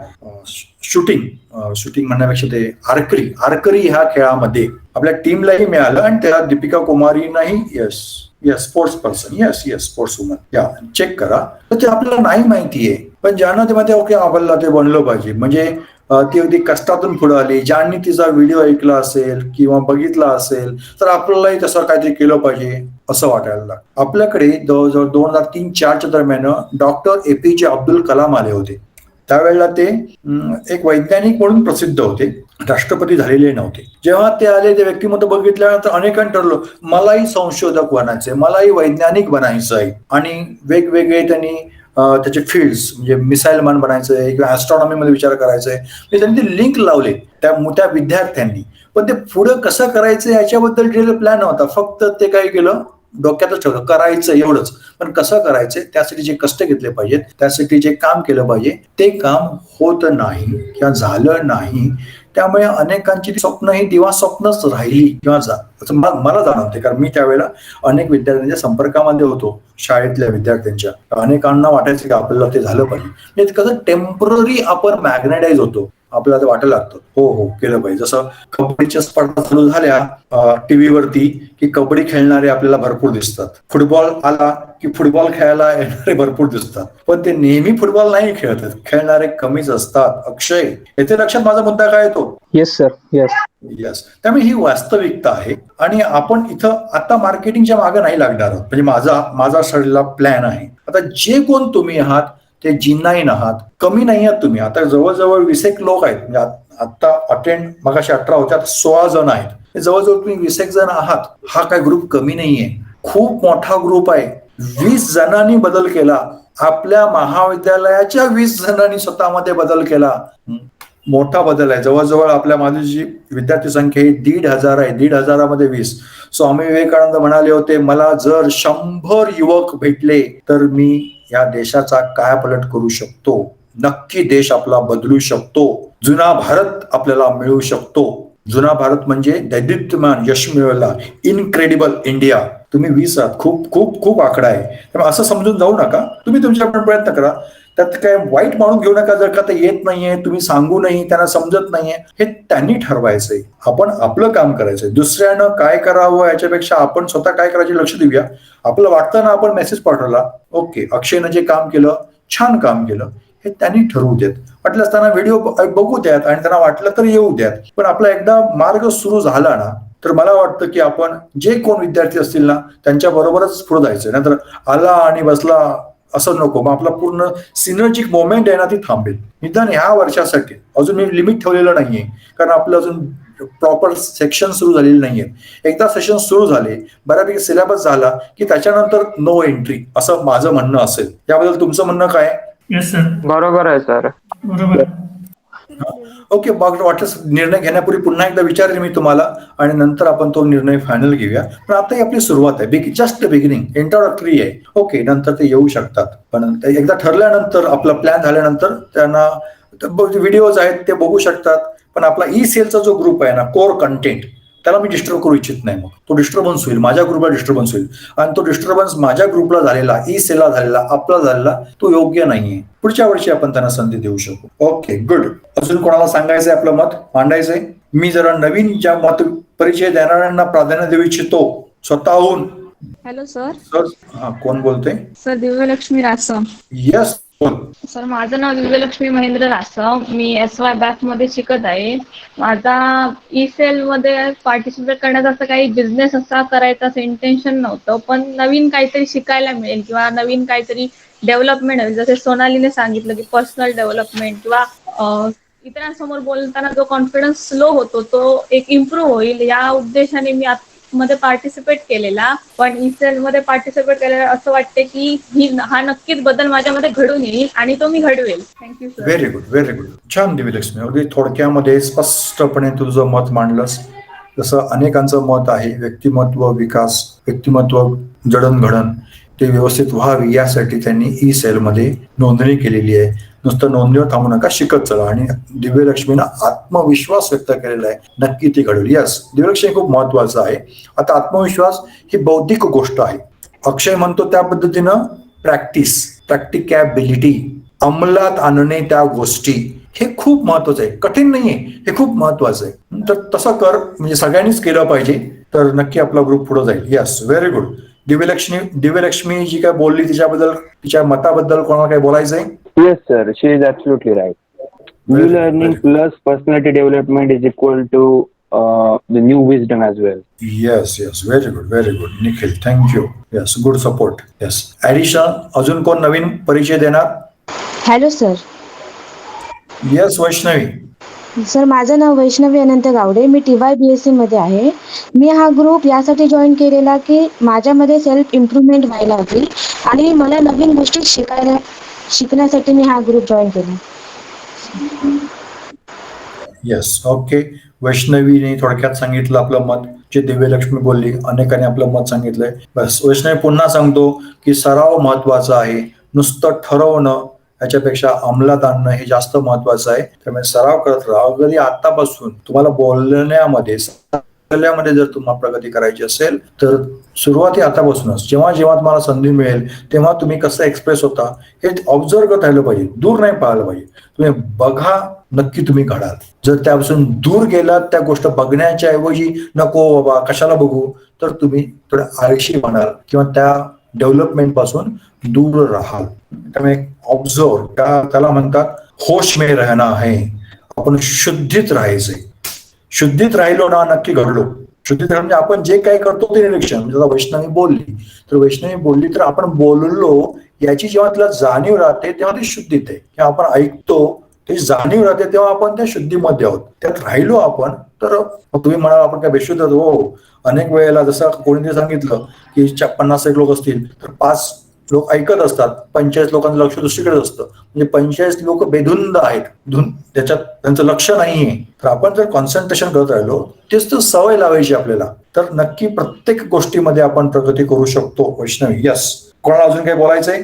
शूटिंग म्हणण्यापेक्षा ते आर्करी ह्या खेळामध्ये आपल्या टीमलाही मिळालं, आणि त्या दीपिका कुमारीनाही yes sports person, yes sports woman, या चेक करा. तर ते आपल्याला नाही माहितीये, पण ज्यांना ते माहिती ओके आपल्याला ते बनलं पाहिजे, म्हणजे ती अगदी कष्टातून पुढे आली, ज्यांनी तिचा व्हिडिओ ऐकला असेल किंवा बघितला असेल तर आपल्यालाही तसं काहीतरी केलं पाहिजे असं वाटायला लागतं. आपल्याकडे जवळजवळ 2003-04 दरम्यान डॉक्टर APJ अब्दुल कलाम आले होते. त्यावेळेला ते एक वैज्ञानिक म्हणून प्रसिद्ध होते, राष्ट्रपती झालेले नव्हते. जेव्हा ते आले, ते व्यक्तिमत्व बघितल्यानंतर अनेकांनी ठरलं मलाही संशोधक बनायचंय, मलाही वैज्ञानिक बनायचं आहे. आणि वेगवेगळे त्यांनी त्याचे फील्ड्स, म्हणजे मिसाईल मॅन बनायचंय किंवा ऍस्ट्रॉनॉमी मध्ये विचार करायचंय, त्यांनी ते लिंक लावले त्या विद्यार्थ्यांनी. पण ते पुढे कसं करायचं याच्याबद्दल डिटेल प्लॅन नव्हता, फक्त ते काय केलं, डोक्यातच ठेवलं करायचं एवढंच. पण कसं करायचं, त्यासाठी जे कष्ट घेतले पाहिजेत, त्यासाठी जे काम केलं पाहिजे ते काम होत नाही किंवा झालं नाही. त्यामुळे अनेकांची स्वप्न ही दिवा स्वप्नच राहिली किंवा मला जाणवते, कारण मी त्यावेळेला अनेक विद्यार्थ्यांच्या संपर्कामध्ये होतो, शाळेतल्या विद्यार्थ्यांच्या. अनेकांना वाटायचं की आपल्याला ते झालं पाहिजे. कसं टेम्पररी आपण मॅग्नेटाईज होतो, आपल्याला ते वाटायला लागतं हो केलं पाहिजे. जसं कबड्डीच्या स्पर्धा चालू झाल्या टीव्हीवरती की कबड्डी खेळणारे आपल्याला भरपूर दिसतात, फुटबॉल आला की फुटबॉल खेळायला येणारे भरपूर दिसतात, पण ते नेहमी फुटबॉल नाही खेळत, खेळणारे कमीच असतात. अक्षय, येथे लक्षात माझा मुद्दा काय येतो? Yes sir, yes. त्यामुळे ही वास्तविकता आहे, आणि आपण इथं आता मार्केटिंगच्या मागे नाही लागणार आहोत. म्हणजे माझा सगळा प्लॅन आहे. आता जे कोण तुम्ही आहात ते G9 आहात, कमी नाही आहात तुम्ही. आता जवळजवळ 20 लोक आहेत, म्हणजे आता अटेंड मगाशी 18 होत्या, 16 जण आहेत. जवळजवळ तुम्ही 20 जण आहात. हा काय ग्रुप कमी नाहीये, खूप मोठा ग्रुप आहे. 20 जणांनी बदल केला, आपल्या महाविद्यालयाच्या 20 जणांनी स्वतःमध्ये बदल केला. मोठा बदल आहे. जवळजवळ आपल्या माझी जी विद्यार्थी संख्या ही 1,500 आहे. 1,500 20. स्वामी विवेकानंद म्हणाले होते, मला जर 100 युवक भेटले तर मी या देशाचा कायापालट करू शकतो. नक्की देश आपला बदलू शकतो. जुना भारत आपल्याला मिळू शकतो. जुना भारत म्हणजे दैदिप्यमान यश मिळवला, इनक्रेडिबल इंडिया. तुम्ही 20 आहात, खूप खूप खूप आकडा आहे. त्यामुळे असं समजून जाऊ नका, तुम्ही तुमच्याकडे प्रयत्न करा. त्यात काय वाईट मानून घेऊ नका. जर का ते येत नाहीये, तुम्ही सांगू नाही, त्यांना समजत नाहीये, हे त्यांनी ठरवायचंय. आपण आपलं काम करायचंय. दुसऱ्यानं काय करावं याच्यापेक्षा आपण स्वतः काय करायचे लक्ष देऊया. आपलं वाटतं ना, आपण मेसेज पाठवला, ओके अक्षयनं जे काम केलं छान काम केलं, हे त्यांनी ठरवू देत. वाटलं असताना व्हिडिओ बघू द्यात आणि त्यांना वाटलं तर येऊ द्यात. पण आपला एकदा मार्ग सुरू झाला ना, तर मला वाटतं की आपण जे कोण विद्यार्थी असतील ना त्यांच्या बरोबरच पुढे जायचं. नंतर आला आणि बसला असं नको. मग आपला पूर्ण सिनर्जिक मोमेंट आहे ना ती थांबेल. निदान ह्या वर्षासाठी अजून मी लिमिट ठेवलेलं नाहीये, कारण आपलं अजून प्रॉपर सेक्शन सुरू झालेले नाहीये. एकदा सेशन सुरू झाले, बऱ्यापैकी सिलेबस झाला की त्याच्यानंतर नो एंट्री, असं माझं म्हणणं असेल. याबद्दल तुमचं म्हणणं काय? येस सर, बरोबर आहे सर. बरोबर. ओके, मग वाटल्यास निर्णय घेण्यापूर्वी पुन्हा एकदा विचारेल मी तुम्हाला आणि नंतर आपण तो निर्णय फायनल घेऊया. पण आता ही आपली सुरुवात आहे, जस्ट बिगिनिंग, इंट्रोडक्टरी आहे. ओके, नंतर ते येऊ शकतात. पण एकदा ठरल्यानंतर, आपला प्लॅन झाल्यानंतर त्यांना व्हिडिओज आहेत ते बघू शकतात. पण आपला ई सेलचा जो ग्रुप आहे ना, कोर कंटेंट, त्याला मी डिस्टर्ब करू इच्छित नाही. मग तो डिस्टर्बन्स होईल, माझ्या ग्रुपला डिस्टर्बन्स होईल, आणि तो डिस्टर्बन्स माझ्या ग्रुपला झालेला, ई सेलला झालेला, आपला झालेला, तो योग्य नाहीये. पुढच्या वर्षी आपण त्यांना संधी देऊ शकू. Okay, good. अजून कोणाला सांगायचंय, आपलं मत मांडायचंय? मी जरा नवीन ज्या मत परिचय देणाऱ्यांना प्राधान्य देऊ इच्छितो स्वतःहून. Hello sir. सर, हा, कोण बोलते? सर, दिव्यलक्ष्मी रासम. यस, सर, माझं नाव दिव्यलक्ष्मी महेंद्र रासम. मी SY बॅफ मध्ये शिकत आहे. माझा ई सेल मध्ये पार्टिसिपेट करण्याचा असं काही बिझनेस असा करायचा असं इंटेन्शन नव्हतं, पण नवीन काहीतरी शिकायला मिळेल किंवा नवीन काहीतरी डेव्हलपमेंट होईल. जसे सोनालीने सांगितलं की पर्सनल डेव्हलपमेंट किंवा इतरांसमोर बोलताना जो कॉन्फिडन्स लो होतो तो एक इम्प्रूव्ह होईल, या उद्देशाने मी मध्ये पार्टिसिपेट केलेला. पण ई सेल मध्ये पार्टिसिपेट केलेला असं वाटते की हा नक्कीच बदल माझ्यामध्ये घडून येईल आणि तो मी घडवेल. Thank you sir. Very good, very good. छान दिव्यलक्ष्मी, अगदी थोडक्यामध्ये स्पष्टपणे तुझं मत मांडलंस. जसं अनेकांचं मत आहे, व्यक्तिमत्व विकास, व्यक्तिमत्व जडणघडण ते व्यवस्थित व्हावी यासाठी त्यांनी ई सेलमध्ये नोंदणी केलेली आहे. नुसतं नोंदणीवर थांबू नका, शिकत चला. आणि दिव्यलक्ष्मीनं आत्मविश्वास व्यक्त केलेला आहे, नक्की ती घडेल. यस, दिव्यलक्ष्मी खूप महत्वाचं आहे. आता आत्मविश्वास ही बौद्धिक गोष्ट आहे. अक्षय म्हणतो त्या पद्धतीनं प्रॅक्टिकॅबिलिटी, अंमलात आणणे त्या गोष्टी, हे खूप महत्वाचं आहे. कठीण नाहीये, हे खूप महत्वाचं आहे. तर तसं कर, म्हणजे सगळ्यांनीच केलं पाहिजे, तर नक्की आपला ग्रुप पुढे जाईल. Yes, very good. दिव्यलक्ष्मी जी काय बोलली तिच्याबद्दल, तिच्या मताबद्दल कोणाला काही बोलायचंय? Yes, sir. She is absolutely right. New learning plus personality development is equal to the new wisdom as well. Yes, very good, very good. Nikhil, thank you. Yes, good support. Yes. Addition, अजून कोण नवीन परिचय देणार? Hello sir. Yes, Vaishnavi. Sir, माझं नाव वैष्णवी अनंत गावडे. मी TYBSc मध्ये आहे. मी हा group यासाठी join केलेला की माझ्यामध्ये सेल्फ इम्प्रूव्हमेंट व्हायला हवी आणि मला नवीन गोष्टी शिकण्यासाठी मी हा ग्रुप जॉईन केला. Yes, okay. वैष्णवीने थोडक्यात सांगितलं आपलं मत, जे दिव्यलक्ष्मी बोलली, अनेकांनी आपलं मत सांगितलंय. बस, वैष्णवी पुन्हा सांगतो की सराव महत्वाचा आहे, नुसतं ठरवणं याच्यापेक्षा अंमलात आणणं हे जास्त महत्वाचं आहे. त्यामुळे सराव करत राहा. अगदी आतापासून तुम्हाला बोलण्यामध्ये जर तुम्हाला प्रगती करायची असेल तर सुरुवाती आतापासूनच, जेव्हा जेव्हा तुम्हाला संधी मिळेल तेव्हा तुम्ही कसं एक्सप्रेस होता हे ऑब्झर्व करत राहिलं पाहिजे, दूर नाही पाहायला पाहिजे. तुम्ही बघा, नक्की तुम्ही घडाल. जर त्यापासून दूर गेलात, त्या गोष्ट बघण्याच्या ऐवजी नको बाबा कशाला बघू, तर तुम्ही थोडं आळशी बनाल किंवा त्या डेव्हलपमेंट पासून दूर राहाल. त्यामुळे ऑब्झर्व, त्याला म्हणतात होश में रहना है. आपण शुद्धीत राहायचंय. शुद्धीत राहिलो ना, नक्की घडलो. शुद्धीत म्हणजे आपण जे काही करतो ते निरीक्षण. म्हणजे आता वैष्णवी बोलली तर आपण बोललो याची जेव्हा तिला जाणीव राहते तेव्हा ती शुद्धीत आहे. किंवा आपण ऐकतो ते जाणीव राहते तेव्हा आपण त्या शुद्धीमध्ये आहोत. त्यात राहिलो आपण तर तुम्ही म्हणाल आपण काय बेशुद्ध हो. अनेक वेळेला जसं कोणीतरी सांगितलं की 50 लोक असतील तर 5 लोक ऐकत असतात, 45 लोकांचं लक्ष दुसरीकडे असतं. म्हणजे 45 लोक बेधुंद आहेत, त्याच्यात त्यांचं लक्ष नाहीये. तर आपण जर कॉन्सन्ट्रेशन करत राहिलो, तेच तर सवय लावायची आपल्याला, तर नक्की प्रत्येक गोष्टीमध्ये आपण प्रगती करू शकतो. वैष्णवी, यस. कोणाला अजून काही बोलायचंय?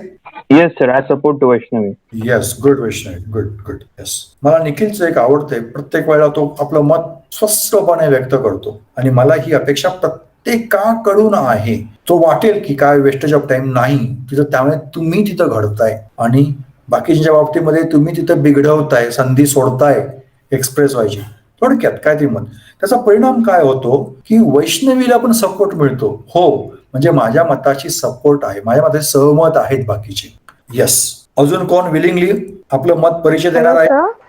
Yes, sir. I support to Vaishnavi. Yes, good Vaishnavi, good. Yes, मला निखिलचं एक आवडतंय. प्रत्येक वेळेला तो आपलं मत स्पष्टपणे व्यक्त करतो आणि मला ही अपेक्षा प्रत्येकाकडून आहे. तो वाटेल की काय वेस्टेज ऑफ टाइम नाही तिथं, त्यामुळे तुम्ही तिथं घडताय आणि बाकीच्या बाबतीमध्ये तुम्ही तिथं बिघडवताय, संधी सोडताय एक्सप्रेस व्हायची. थोडक्यात काय ते मत, त्याचा परिणाम काय होतो की वैष्णवीला पण सपोर्ट मिळतो. हो, म्हणजे माझ्या मताची सपोर्ट आहे, माझ्या मताचे सहमत आहेत बाकीचे. येस, अजून कोण विलिंगली आपलं मत परिचय देणार आहे?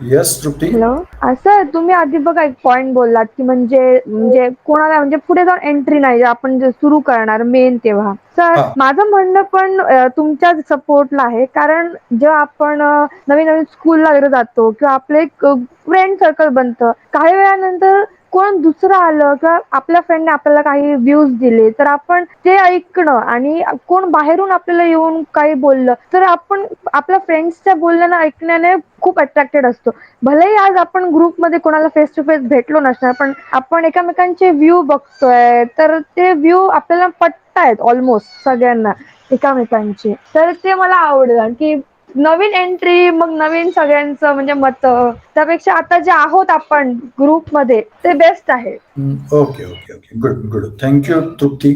येस, तृप्ती. हॅलो. सर, तुम्ही आधी बघा एक पॉइंट बोललात की म्हणजे कोणाला म्हणजे पुढे जाऊन एंट्री नाही, आपण जे सुरू करणार मेन तेव्हा सर हा. माझं म्हणणं पण तुमच्या सपोर्टला आहे, कारण जेव्हा आपण नवीन नवीन स्कूलला वगैरे जातो किंवा आपलं एक फ्रेंड सर्कल बनतं, काही वेळानंतर कोण दुसरं आलं किंवा आपल्या फ्रेंडने आपल्याला काही व्ह्यूज दिले तर आपण ते ऐकणं आणि कोण बाहेरून आपल्याला येऊन काही बोललं तर आपण आपल्या फ्रेंड्सच्या बोलण्यानं ऐकण्याने खूप अट्रॅक्टेड असतो. भलेही आज आपण ग्रुपमध्ये कोणाला फेस टू फेस भेटलो नसणार, पण आपण एकमेकांचे व्ह्यू बघतोय तर ते व्ह्यू आपल्याला पटतायत ऑलमोस्ट सगळ्यांना एकमेकांचे. तर ते मला आवडलं की नवीन एंट्री, मग नवीन सगळ्यांचं म्हणजे मत, त्यापेक्षा आता जे आहोत आपण ग्रुपमध्ये ते बेस्ट आहे. Okay okay okay, good good, thank you Trupti.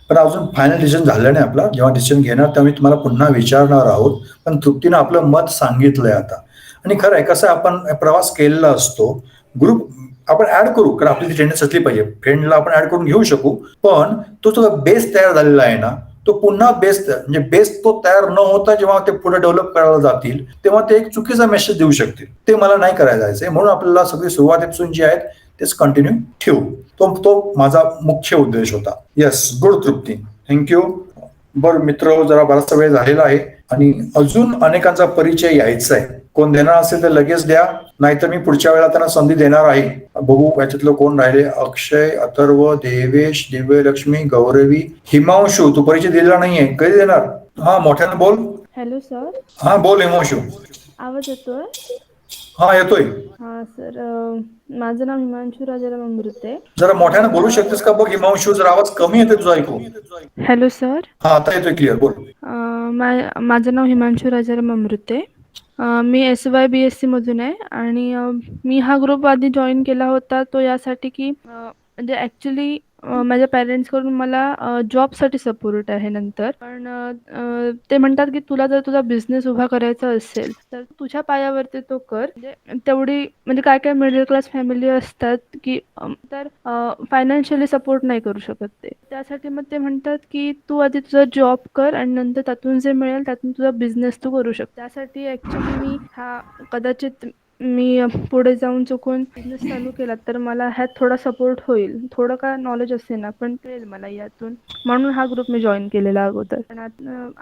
पण अजून फायनल डिसिजन झालं नाही आपला. जेव्हा डिसिजन घेणार तेव्हा मी तुम्हाला पुन्हा विचारणार आहोत. पण तृप्तीनं आपलं मत सांगितलंय आता. आणि खरं आहे, कसं आपण प्रवास केलेला असतो, ग्रुप आपण ऍड करू, कारण आपली ती टेंडन्सी असली पाहिजे, फ्रेंडला आपण ऍड करून घेऊ शकू. पण तो जो बेस तयार झालेला आहे ना, तो पुन्हा बेस म्हणजे बेस तो तयार न होता जेव्हा ते पुढे डेव्हलप करायला जातील तेव्हा ते एक चुकीचा मेसेज देऊ शकतील. ते मला नाही करायला जायचंय. म्हणून आपल्याला सगळी सुरुवातीपासून जी आहेत तेच कंटिन्यू ठेवू. तो माझा मुख्य उद्देश होता. येस, गुड तृप्ती, थँक्यू. बरं मित्र, जरा बराचसा वेळ झालेला आहे आणि अजून अनेकांचा परिचय यायचा आहे. कोण देणार असेल तर लगेच द्या, नाहीतर मी पुढच्या वेळेला त्यांना संधी देणार आहे. बघू याच्यातलं कोण राहिले. अक्षय, अथर्व, देवेश, दिव्यलक्ष्मी, गौरवी, हिमांशू. तू परिचय दिलेला नाहीये, कधी देणार? हा, मोठ्यानं बोल. हॅलो सर, हा बोल हिमांशू. आवाज येतोय? हा येतोय. हा सर, माझं नाव हिमांशू राजाराम अमृते. जरा मोठ्यानं बोलू शकतेस का बघ हिमांशू, जर आवाज कमी येते तुझा ऐकू. हॅलो सर, हा आता येतोय क्लिअर, बोल. माझं नाव हिमांशू राजाराम अमृते. मी SYBSC मधून आहे आणि मी हा ग्रुप आधी जॉईन केला होता तो यासाठी की म्हणजे ॲक्च्युली माझ्या पॅरेंट्सकडून मला जॉबसाठी सपोर्ट आहे नंतर. पण ते म्हणतात की तुला जर तुझा बिझनेस उभा करायचा असेल तर तुझ्या पायावरती तो कर. म्हणजे तेवढी म्हणजे काय काय मिडल क्लास फॅमिली असतात की तर फायनान्शियली सपोर्ट नाही करू शकत ते. त्यासाठी मग ते म्हणतात की तू आधी तुझा जॉब कर आणि नंतर त्यातून जे मिळेल त्यातून तुझा बिझनेस तू करू शकतो. त्यासाठी ॲक्च्युली मी हा कदाचित मी पुढे जाऊन चुकून बिझनेस चालू केला तर मला ह्यात थोडा सपोर्ट होईल. थोडं काय नॉलेज असेल ना पण कळेल मला यातून, म्हणून हा ग्रुप मी जॉईन केलेला अगोदर. पण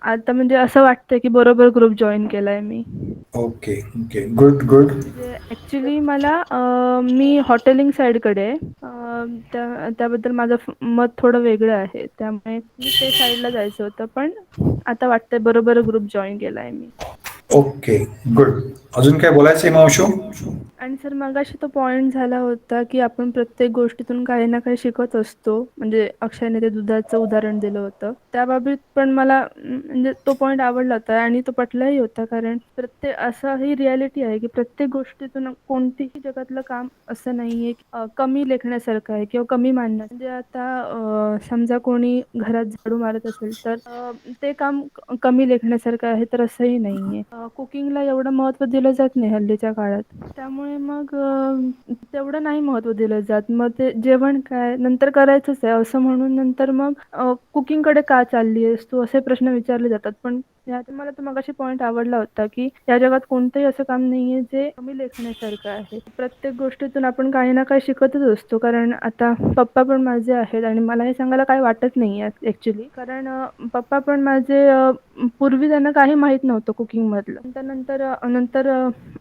आता म्हणजे असं वाटतंय की बरोबर ग्रुप जॉईन केलाय मी. Okay okay, good good. म्हणजे ॲक्च्युली मला मी हॉटेलिंग साईडकडे आहे. त्याबद्दल माझं मत थोडं वेगळं आहे, त्यामुळे ते साईडला जायचं होतं. पण आता वाटतंय बरोबर ग्रुप जॉईन केलाय मी. Okay good. अजून काय बोलायचं हिमांशू? आणि सर मगाशी तो पॉइंट झाला होता की आपण प्रत्येक गोष्टीतून काही ना काही शिकत असतो. म्हणजे अक्षयने ते दुधाचं उदाहरण दिलं होतं, त्याबाबतीत पण मला म्हणजे तो पॉइंट आवडला होता आणि तो पटलाही होता. कारण प्रत्येक असं ही रियालिटी आहे की प्रत्येक गोष्टीतून कोणतीही जगातलं काम असं नाहीये कमी लेखण्यासारखं आहे किंवा कमी मांडणं. म्हणजे आता समजा कोणी घरात झाडू मारत असेल तर ते काम कमी लेखण्यासारखं आहे तर असंही नाहीये. कुकिंगला एवढं महत्त्व दिलं जात नाही हल्लीच्या काळात, त्यामुळे मग तेवढं नाही महत्त्व दिलं जात. मग ते जेवण काय नंतर करायचंच आहे असं म्हणून नंतर मग कुकिंगकडे का चालली आहेस तू असे प्रश्न विचारले जातात. पण यात मला तर मगाशी पॉईंट आवडला होता की या जगात कोणतंही असं काम नाहीये जे कमी लेखण्यासारखं आहे. प्रत्येक गोष्टीतून आपण काही ना काही शिकतच असतो. कारण आता पप्पा पण माझे आहेत आणि मला हे सांगायला काही वाटत नाही आहे ॲक्च्युली. कारण पप्पा पण माझे पूर्वी त्यांना काही माहीत नव्हतं कुकिंग मधलं. नंतर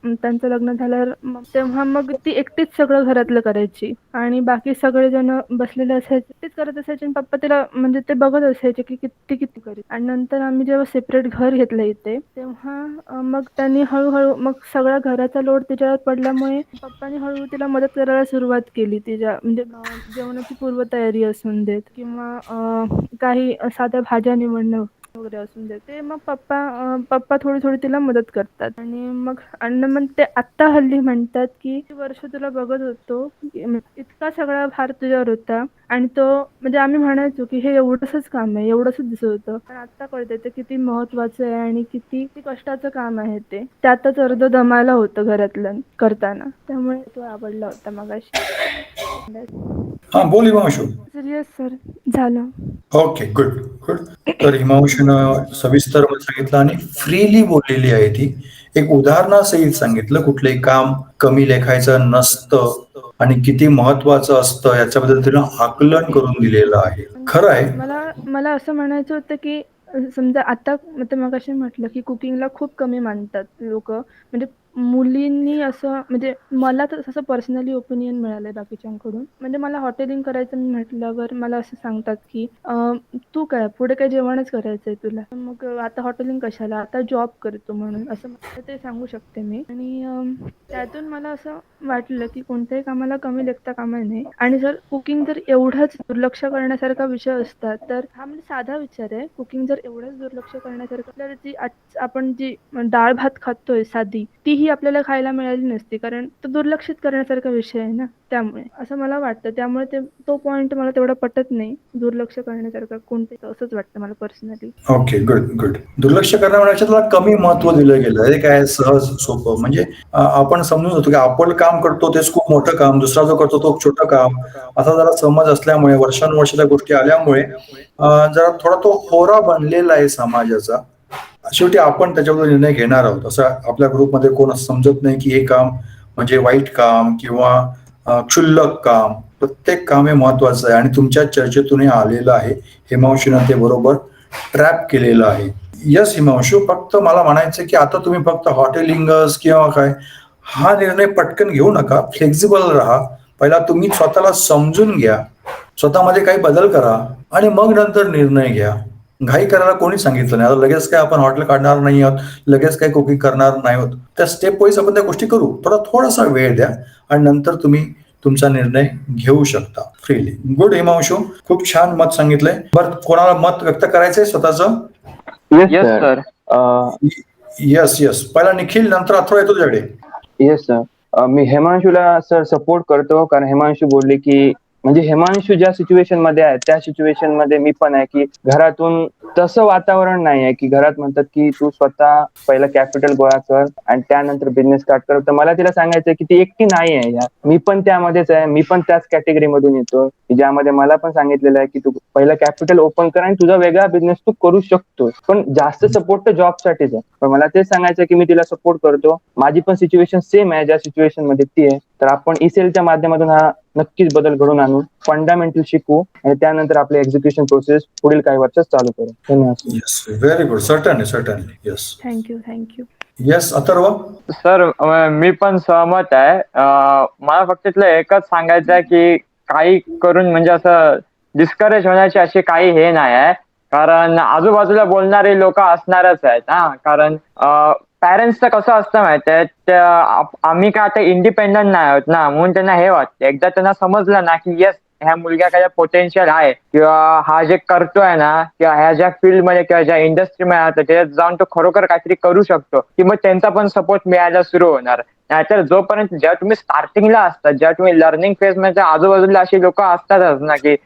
त्यांचं लग्न झाल्यावर तेव्हा मग ती एकटीच सगळं घरातलं करायची आणि बाकी सगळेजण बसलेले असायचे तेच करत असायचे आणि पप्पा तिला म्हणजे ते बघत असायचे की किती करीत. आणि नंतर आम्ही जेव्हा सेपरेट घर घेतलं इथे तेव्हा मग त्यांनी हळूहळू मग सगळा घराचा लोड तिच्यावर पडल्यामुळे पप्पांनी हळूहळू तिला मदत करायला सुरुवात केली. तिच्या म्हणजे जेवणाची पूर्वतयारी असून देत किंवा काही साध्या भाज्या निवडणं वगैरे असून देत, ते मग पप्पा थोडी तिला मदत करतात. आणि मग ते आत्ता हल्ली म्हणतात की वर्ष तुला बघत होतो इतका सगळा भार तुझ्यावर होता आणि तो म्हणजे आम्ही म्हणायचो की हे एवढंसच काम आहे, एवढंच दिसत होतं. पण आता कळतंय ते किती महत्वाचं आहे आणि किती कष्टाचं काम आहे. ते त्यातच अर्ध दमायला होतं घरातलं करताना. त्यामुळे तो आवडला होता मगाशी. हा बोल हिमांशू. येस सर, झालं. Okay good good. तर हिमांशूनं सविस्तर सांगितलं आणि फ्रीली बोललेली आहे ती. एक उदाहरणासहित सांगितलं कुठलंही काम कमी लेखायचं नसतं आणि किती महत्वाचं असतं याच्याबद्दल तिनं आकलन करून दिलेलं आहे. खरं आहे. मला मला असं म्हणायचं होतं की समजा आता मगाशी म्हटलं की कुकिंगला खूप कमी मानतात लोक, म्हणजे मुलींनी असं, म्हणजे मला तर असं पर्सनली ओपिनियन मिळालंय बाकीच्यांकडून. म्हणजे मला हॉटेलिंग करायचं म्हटल्यावर मला असं सांगतात की तू काय पुढे काय जेवणच करायचंय तुला, मग आता हॉटेलिंग कशाला, आता जॉब करतो म्हणून असं मला ते सांगू शकते मी. आणि त्यातून मला असं वाटलं की कोणत्याही कामाला कमी लेखता कामा नये. आणि जर कुकिंग जर एवढंच दुर्लक्ष करण्यासारखा विषय असता तर हा म्हणजे साधा विचार आहे, कुकिंग जर एवढंच दुर्लक्ष करण्यासारखं, तर जी आपण जी डाळ भात खातोय साधी, तीही आपल्याला खायला मिळाली नसती, कारण तो दुर्लक्षित करण्यासारखा विषय आहे ना. त्यामुळे असं मला वाटतं, त्यामुळे तो पॉइंट मला तेवढा पटत नाही, दुर्लक्ष करण्यासारखं कोणते, असंच वाटतं मला पर्सनली. Okay, good good. दुर्लक्ष करण्याच्या त्याला कमी महत्व दिलं गेलं. हे काय सहज सोपं, म्हणजे आपण समजून होतो की आपण काम करतो तेच खूप मोठं काम, दुसरा जो करतो तो छोटं काम, असा जरा समज असल्यामुळे वर्षानुवर्ष त्या गोष्टी आल्यामुळे जरा थोडा तो होरा बनलेला आहे समाजाचा. शेवटी आपण त्याच्यावर निर्णय घेणार आहोत. असं आपल्या ग्रुपमध्ये कोण असं समजत नाही की हे काम म्हणजे वाईट काम किंवा क्षुल्लक काम. प्रत्येक काम हे महत्वाचं आहे आणि तुमच्या चर्चेतून हे आलेलं आहे. हिमांशूनं ते बरोबर ट्रॅप केलेलं आहे. यस हिमांशू, फक्त मला म्हणायचं की आता तुम्ही फक्त हॉटेलिंगर्स किंवा काय हा निर्णय पटकन घेऊ नका, फ्लेक्झिबल राहा. पहिला तुम्ही स्वतःला समजून घ्या, स्वतःमध्ये काही बदल करा आणि मग नंतर निर्णय घ्या. घाई करायला कोणी सांगितलं नाही. आता लगेच काय आपण हॉटेल काढणार नाही आहोत, लगेच काही कुकिंग करणार नाही आहोत. त्या स्टेप वाईज आपण त्या गोष्टी करू. थोडासा वेळ द्या आणि नंतर तुम्ही तुमचा निर्णय घेऊ शकता फ्रीली. गुड हिमांशू, खूप छान मत सांगितलंय. बरं, कोणाला मत व्यक्त करायचंय स्वतःचं? Yes sir. यस यस, पहिला निखिल, नंतर अथर्व येतो तुझ्याकडे. Yes sir. मी हेमांशूला सर सपोर्ट करतो, कारण हेमांशू बोलले की म्हणजे हेमांशू ज्या सिच्युएशन मध्ये आहे त्या सिच्युएशन मध्ये मी पण आहे की घरातून तसं वातावरण नाही आहे की घरात म्हणतात की तू स्वतः पहिला कॅपिटल गोळा कर आणि त्यानंतर बिझनेस स्टार्ट कर. तर मला तिला सांगायचं की ती एकटी नाही आहे यार, मी पण त्यामध्येच आहे, मी पण त्याच कॅटेगरी मधून येतो ज्यामध्ये मला पण सांगितलेलं आहे की तू पहिला कॅपिटल ओपन कर आणि तुझा वेगळा बिझनेस तू करू शकतो. पण जास्त सपोर्ट तर जॉबसाठीच आहे. पण मला तेच सांगायचं की मी तिला सपोर्ट करतो. माझी पण सिच्युएशन सेम आहे ज्या सिच्युएशन मध्ये ती आहे. तर आपण ईसेलच्या माध्यमातून हा नक्कीच बदल घडून आणू, फंडामेंटल शिकू आणि त्यानंतर आपले एक्झिक्युशन प्रोसेस पुढील काही वर्षात चालू करू. धन्यवाद. Yes, very good. Certainly certainly. Yes thank you. Yes Atharva. Sir, मी पण सहमत आहे. मला फक्त इथलं एकच सांगायचं आहे की काही करून म्हणजे असं डिस्करेज होण्याची अशी काही हे नाही आहे, कारण आजूबाजूला बोलणारे लोक असणारच आहेत ना. कारण पॅरेंट्सचं कसं असतं माहितीये, आम्ही काय आता इंडिपेंडंट नाही आहोत ना, म्हणून त्यांना हे वाटतं एकदा त्यांना समजलं ना की येस ह्या मुलग्याकडे पोटेन्शियल आहे किंवा हा जे करतोय ना किंवा ह्या ज्या फील्ड मध्ये किंवा ज्या इंडस्ट्रीमध्ये आहे त्याच्यात जाऊन तो खरोखर काहीतरी करू शकतो, की मग त्यांचा पण सपोर्ट मिळायला सुरू होणार. नाहीतर जोपर्यंत जेव्हा तुम्ही स्टार्टिंगला असतात, जेव्हा तुम्ही लर्निंग फेज मध्ये आजूबाजूला अशी लोक असतातच ना की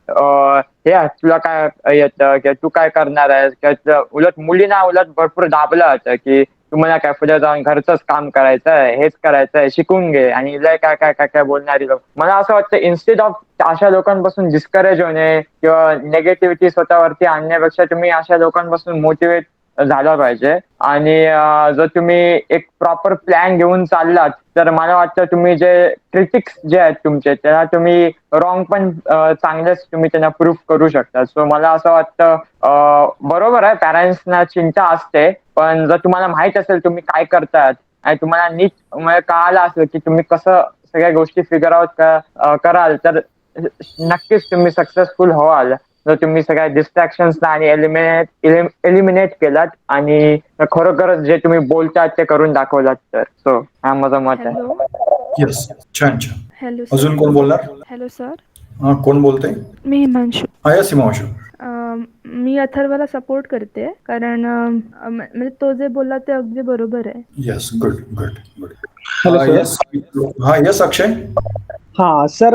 हे तुला काय येतं किंवा तू काय करणार आहेस, किंवा उलट मुलींना उलट भरपूर दाबलं होतं की तुम्हाला काय पुढे जाऊन घरचंच काम करायचंय, हेच करायचंय, शिकून घे, आणि लय काय काय काय काय बोलणारी लोक. मला असं वाटतं इन्स्टेड ऑफ अशा लोकांपासून डिस्करेज होणे किंवा नेगेटिव्हिटी स्वतःवरती आणण्यापेक्षा तुम्ही अशा लोकांपासून मोटिवेट झाला पाहिजे. आणि जर तुम्ही एक प्रॉपर प्लॅन घेऊन चाललात तर मला वाटतं तुम्ही जे क्रिटिक्स जे आहेत तुमचे त्यांना तुम्ही रॉंग पण चांगलेच तुम्ही त्यांना प्रूफ करू शकता. सो मला असं वाटतं बरोबर आहे, पॅरेंट्सना चिंता असते, पण जर तुम्हाला माहित असेल तुम्ही काय करतात आणि तुम्हाला नीट कळालं असेल की तुम्ही कसं सगळ्या गोष्टी फिगर आउट कराल तर नक्कीच तुम्ही सक्सेसफुल व्हाल. जर तुम्ही सगळ्या डिस्ट्रॅक्शन्स आणि एलिमिनेट केलात आणि खरोखर जे तुम्ही बोलतात ते करून दाखवलात तर. सो हा माझं मत आहे. येस, छान छान. हॅलो अजून कोण बोलणार? Hello sir. कोण बोलतंय? मी हिमांशू. यस हिमांशू. मी अथर्वला सपोर्ट करते, कारण म्हणजे तो जे बोलला ते अगदी बरोबर आहे. Yes, good good good. Hello sir. Yes, हा यस अक्षय. हा सर,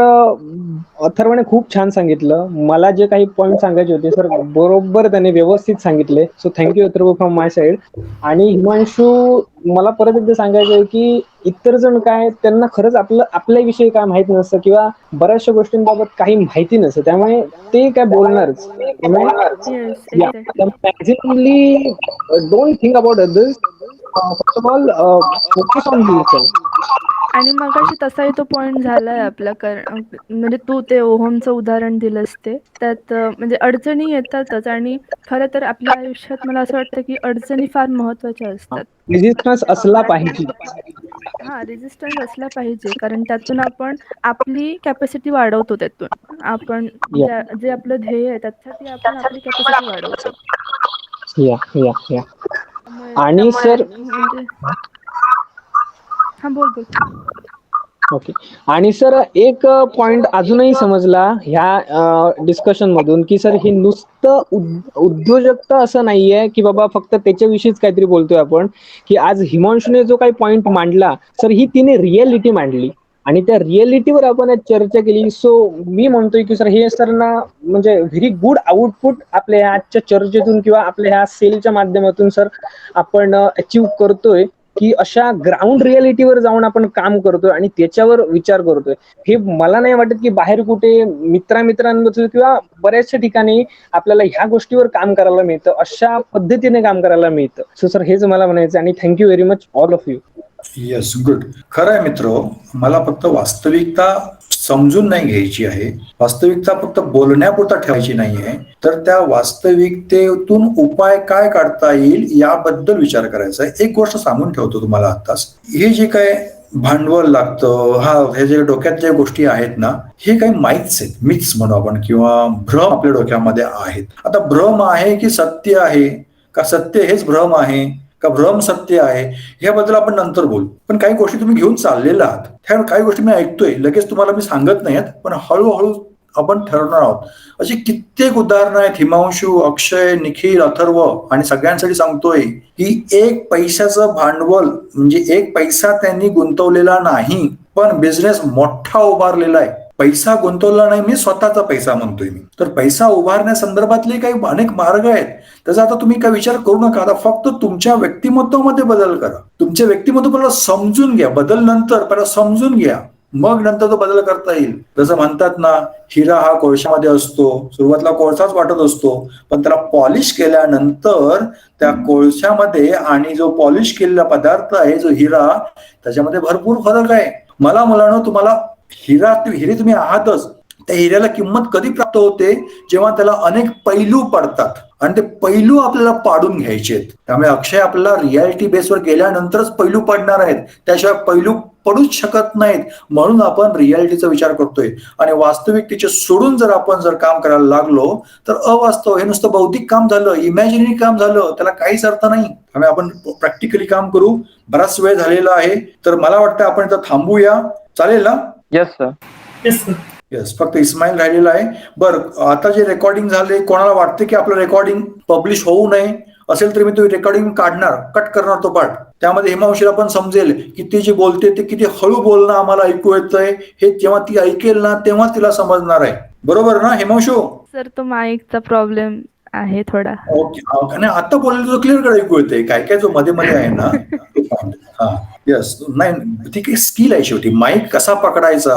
अथर्वने खूप छान सांगितलं. मला जे काही पॉईंट सांगायचे होते सर बरोबर त्याने व्यवस्थित सांगितले. So thank you Atharva from my side. आणि हिमांशू, मला परत एकदा सांगायचं आहे की इतर जण काय त्यांना खरंच आपल्याविषयी काय माहित नसतं किंवा बऱ्याचशा गोष्टींबाबत काही माहिती नसतं, त्यामुळे ते काय बोलणारच. Yes, exactly. Maximumly don't think about others. First of all focus on yourself. आणि मगाशी तसाही तो पॉइंट झालाय आपला, म्हणजे तू ते ओहमचं उदाहरण दिलंस ते त्यात म्हणजे अडचणी येतातच, आणि खरं तर आपल्या आयुष्यात मला असं वाटतं की अडचणी फार महत्वाच्या असतात. रेजिस्टन्स असला पाहिजे. हा, रेजिस्टन्स असला पाहिजे, कारण त्यातून आपण आपली कॅपॅसिटी वाढवतो. त्यातून आपण जे आपलं ध्येय आहे त्यासाठी आपण आपली कॅपॅसिटी वाढवतो. या या या त्यामुळे आणि सर म्हणजे हा, बोल. ओके. आणि सर एक पॉइंट अजूनही समजला ह्या डिस्कशन मधून की सर हे नुसतं उद्योजकता असं नाहीये की बाबा फक्त त्याच्याविषयीच काहीतरी बोलतोय आपण, की आज हिमांशूने जो काही पॉइंट मांडला सर, ही तिने रिअलिटी मांडली आणि त्या रिअलिटीवर आपण आज चर्चा केली. सो मी म्हणतोय की सर हे सर ना म्हणजे व्हेरी गुड आउटपुट आपल्या आजच्या चर्चेतून किंवा आपल्या ह्या सेलच्या माध्यमातून सर आपण अचीव्ह करतोय, की अशा ग्राउंड रिअलिटीवर जाऊन आपण काम करतोय आणि त्याच्यावर विचार करतोय. हे मला नाही वाटत की बाहेर कुठे मित्रांबद्दल किंवा बऱ्याचशा ठिकाणी आपल्याला ह्या गोष्टीवर काम करायला मिळतं, अशा पद्धतीने काम करायला मिळतं. सो सर हेच मला म्हणायचं आणि thank you very much all of you. Yes, good. खरं आहे मित्र, मला फक्त वास्तविकता समजून नाही घ्यायची आहे, वास्तविकता फक्त बोलण्यापुरता ठेवायची नाही आहे, तर त्या वास्तविकतेतून उपाय काय काढता येईल याबद्दल विचार करायचा आहे. एक गोष्ट सांगून ठेवतो तुम्हाला आत्ताच, हे जे काय भांडवल लागतं, हे जे डोक्यात ज्या गोष्टी आहेत ना, हे काही माहितीच आहेत, मिथ्स म्हणू आपण, किंवा भ्रम आपल्या डोक्यामध्ये आहेत. आता भ्रम आहे की सत्य आहे, का सत्य हेच भ्रम आहे, का भ्रम सत्य आहे, याबद्दल आपण नंतर बोलू. पण काही गोष्टी तुम्ही घेऊन चाललेला आहात, त्या काही गोष्टी मी ऐकतोय, लगेच तुम्हाला मी सांगत नाही, पण हळूहळू आपण ठरवणार आहोत. अशी कित्येक उदाहरणं आहेत, हिमांशू, अक्षय, निखिल, अथर्व, आणि सगळ्यांसाठी सांगतोय की एक पैशाचं भांडवल म्हणजे एक पैसा त्यांनी गुंतवलेला नाही, पण बिझनेस मोठा उभारलेला आहे. पैसा गुंतवला नाही, मी स्वतःचा पैसा म्हणतोय मी. तर पैसा उभारण्यासंदर्भातले काही अनेक मार्ग आहेत, त्याचा आता तुम्ही काय विचार करू नका. आता फक्त तुमच्या व्यक्तिमत्वामध्ये बदल करा, तुमचे व्यक्तिमत्व पहिला समजून घ्या. बदल नंतर, पहिला समजून घ्या, मग नंतर तो बदल करता येईल. जसं म्हणतात ना, हिरा हा कोळशामध्ये असतो, सुरुवातीला कोळसाच वाटत असतो, पण त्याला पॉलिश केल्यानंतर त्या कोळशामध्ये आणि जो पॉलिश केलेला पदार्थ आहे, जो हिरा, त्याच्यामध्ये भरपूर फरक आहे. मला मुलांनो, तुम्हाला हिरे तुम्ही आहातच, त्या हिऱ्याला किंमत कधी प्राप्त होते, जेव्हा त्याला अनेक पैलू पडतात आणि ते पैलू आपल्याला पाडून घ्यायचे आहेत. त्यामुळे अक्षय आपल्याला रियालिटी बेसवर गेल्यानंतरच पैलू पडणार आहेत, त्याशिवाय पैलू पडूच शकत नाहीत. म्हणून आपण रियालिटीचा विचार करतोय आणि वास्तविकतेचे सोडून जर काम करायला लागलो तर अवास्तव, हे नुसतं बौद्धिक काम झालं, इमॅजिनरी काम झालं, त्याला काहीच अर्थ नाही. त्यामुळे आपण प्रॅक्टिकली काम करू. बराच वेळ झालेला आहे, तर मला वाटतं आपण इथं थांबूया, चालेल ना? Yes sir. Yes sir. Yes, फक्त इस्माईल राहिलेला आहे. बरं, आता जे रेकॉर्डिंग झाले, कोणाला वाटते की आपलं रेकॉर्डिंग पब्लिश होऊ नये असेल तर मी तो रेकॉर्डिंग काढणार, कट करणार तो पार्ट. त्यामध्ये हिमांशीला पण समजेल की ती जी बोलते ते किती हळू बोलणं आम्हाला ऐकू येतंय, हे जेव्हा ती ऐकेल ना तेव्हा तिला समजणार आहे. बरोबर ना हिमांशू? सर, तो माईकचा प्रॉब्लेम आहे थोडा. ओके. आणि आता बोललेलं जो क्लिअर कडे ऐकू येते, काय काय जो मध्ये मध्ये आहे ना, हा, येस. नाही, ती काही स्किल आहे शेवटी. माईक कसा पकडायचा,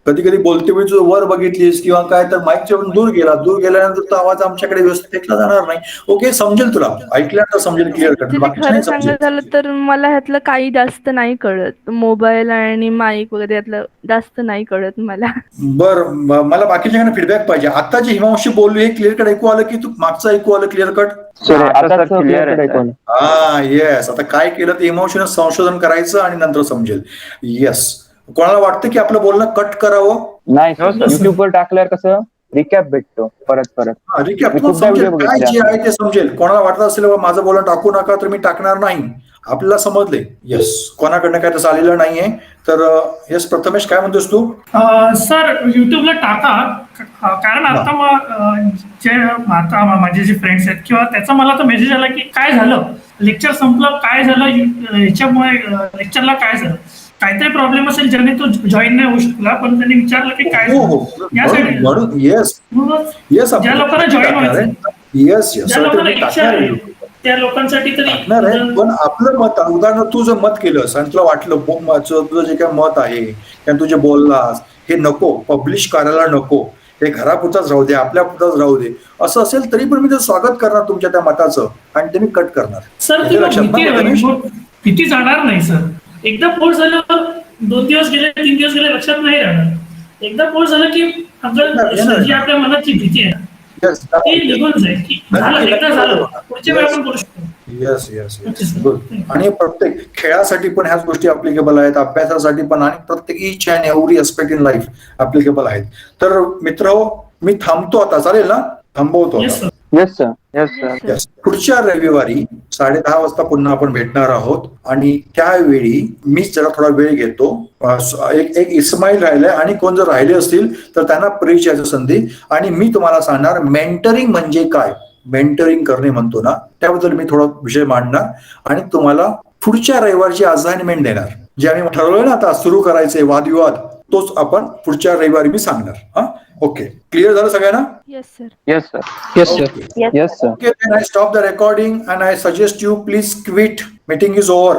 कधी कधी बोलते वेळी जो वर बघितलीस किंवा काय, तर माईकच्या दूर गेल्यानंतर तो आवाज आमच्याकडे व्यवस्थित ऐकला जाणार नाही. ओके, समजेल तुला, ऐकल्यानंतर समजेल क्लिअर कट. खरं सांगायचं झालं तर मला ह्यातलं काही जास्त नाही कळत, मोबाईल आणि माईक वगैरे यातलं जास्त नाही कळत मला. बरं, मला बाकीच्या फीडबॅक पाहिजे. आता जे हिमांशी बोलली हे क्लिअर कट ऐकू आलं की तू मागचं ऐकू आलं क्लिअर कट? हा, येस. आता काय केलं ते हिमांशीनं संशोधन करायचं आणि नंतर समजेल. येस. कोणाला वाटतं की आपलं बोलणं कट करावं? नाही, युट्यूबवर टाकल्यावर कसं रिकॅप भेटतो परत. रिकॅप काय जे आहे ते समजेल. कोणाला वाटत असेल माझं बोलणं टाकू नका, तर मी टाकणार नाही. आपल्याला समजले. येस, कोणाकडनं काय तसं आलेलं नाहीये. तर येस, प्रथमेश काय म्हणतोस तू? सर, युट्यूबला टाका, कारण आता माझे जे फ्रेंड्स आहेत किंवा त्याचा मला तर मेसेज आला की काय झालं, लेक्चर संपलं, काय झालं, ह्याच्यामुळे लेक्चरला काय झालं. काहीतरी प्रॉब्लेम असेल ज्याने तो जॉईन नाही होऊ शकला, पण त्यांनी विचारलं की काय हो हो यासाठी म्हणून येस मग येस ज्या लोकांना जॉईन व्हायचं, येस येस ज्या लोकांना इच्छा आहे त्या लोकांसाठी टाकणार आहे. तरी पण आपलं मत, उदाहरण तू जर मत केलंस आणि तुला वाटलं तुझं जे काय मत आहे किंवा तू जे बोललास हे नको, पब्लिश करायला नको, हे घरापुरताच राहू दे, आपल्या पुरताच राहू दे, असं असेल तरी पण मी ते स्वागत करणार तुमच्या त्या मताचं आणि ते मी कट करणार. सर हे लक्षात भीती ना, आहे, गणेश? मग भीती जाणार नाही सर. एकदा पोस्ट झाल्यावर 2 दिवस गेले 3 दिवस गेले लक्षात नाही राहणार. एकदा पोस्ट झालं की आपलं जी आपल्या मनाची भीती आहे Yes, ती निघून जाईल की झालं, एकदा झालं पुढच्या वेळी आपण करू शकतो. Yes yes yes good. आणि प्रत्येक खेळासाठी पण ह्याच गोष्टी अप्लिकेबल आहेत, अभ्यासासाठी पण, आणि प्रत्येक each and every aspect in life applicable आहेत. तर मित्र मी थांबतो आता, चालेल ना? थांबवतो Yes, आता. sir. Yes, sir. Yes, sir. Yes. पुढच्या रविवारी 10:30 वाजता पुन्हा आपण भेटणार आहोत आणि त्यावेळी मी जरा थोडा वेळ घेतो. एक इस्माईल राहिले आणि कोण जर राहिले असतील तर त्यांना परिचयाची संधी, आणि मी तुम्हाला सांगणार मेंटरिंग म्हणजे काय, मेंटरिंग करणे म्हणतो ना, त्याबद्दल मी थोडा विषय मांडणार आणि तुम्हाला पुढच्या रविवारची असाइनमेंट देणार. जे आम्ही ठरवलंय ना आता सुरू करायचे वादविवाद, तोच आपण पुढच्या रविवारी मी सांगणार. हा, ओके, क्लिअर झालं सगळ्यांना? Yes sir. Yes, sir. Yes sir. Yes, sir. Okay, then I stop the recording and I suggest you please quit. Meeting is over.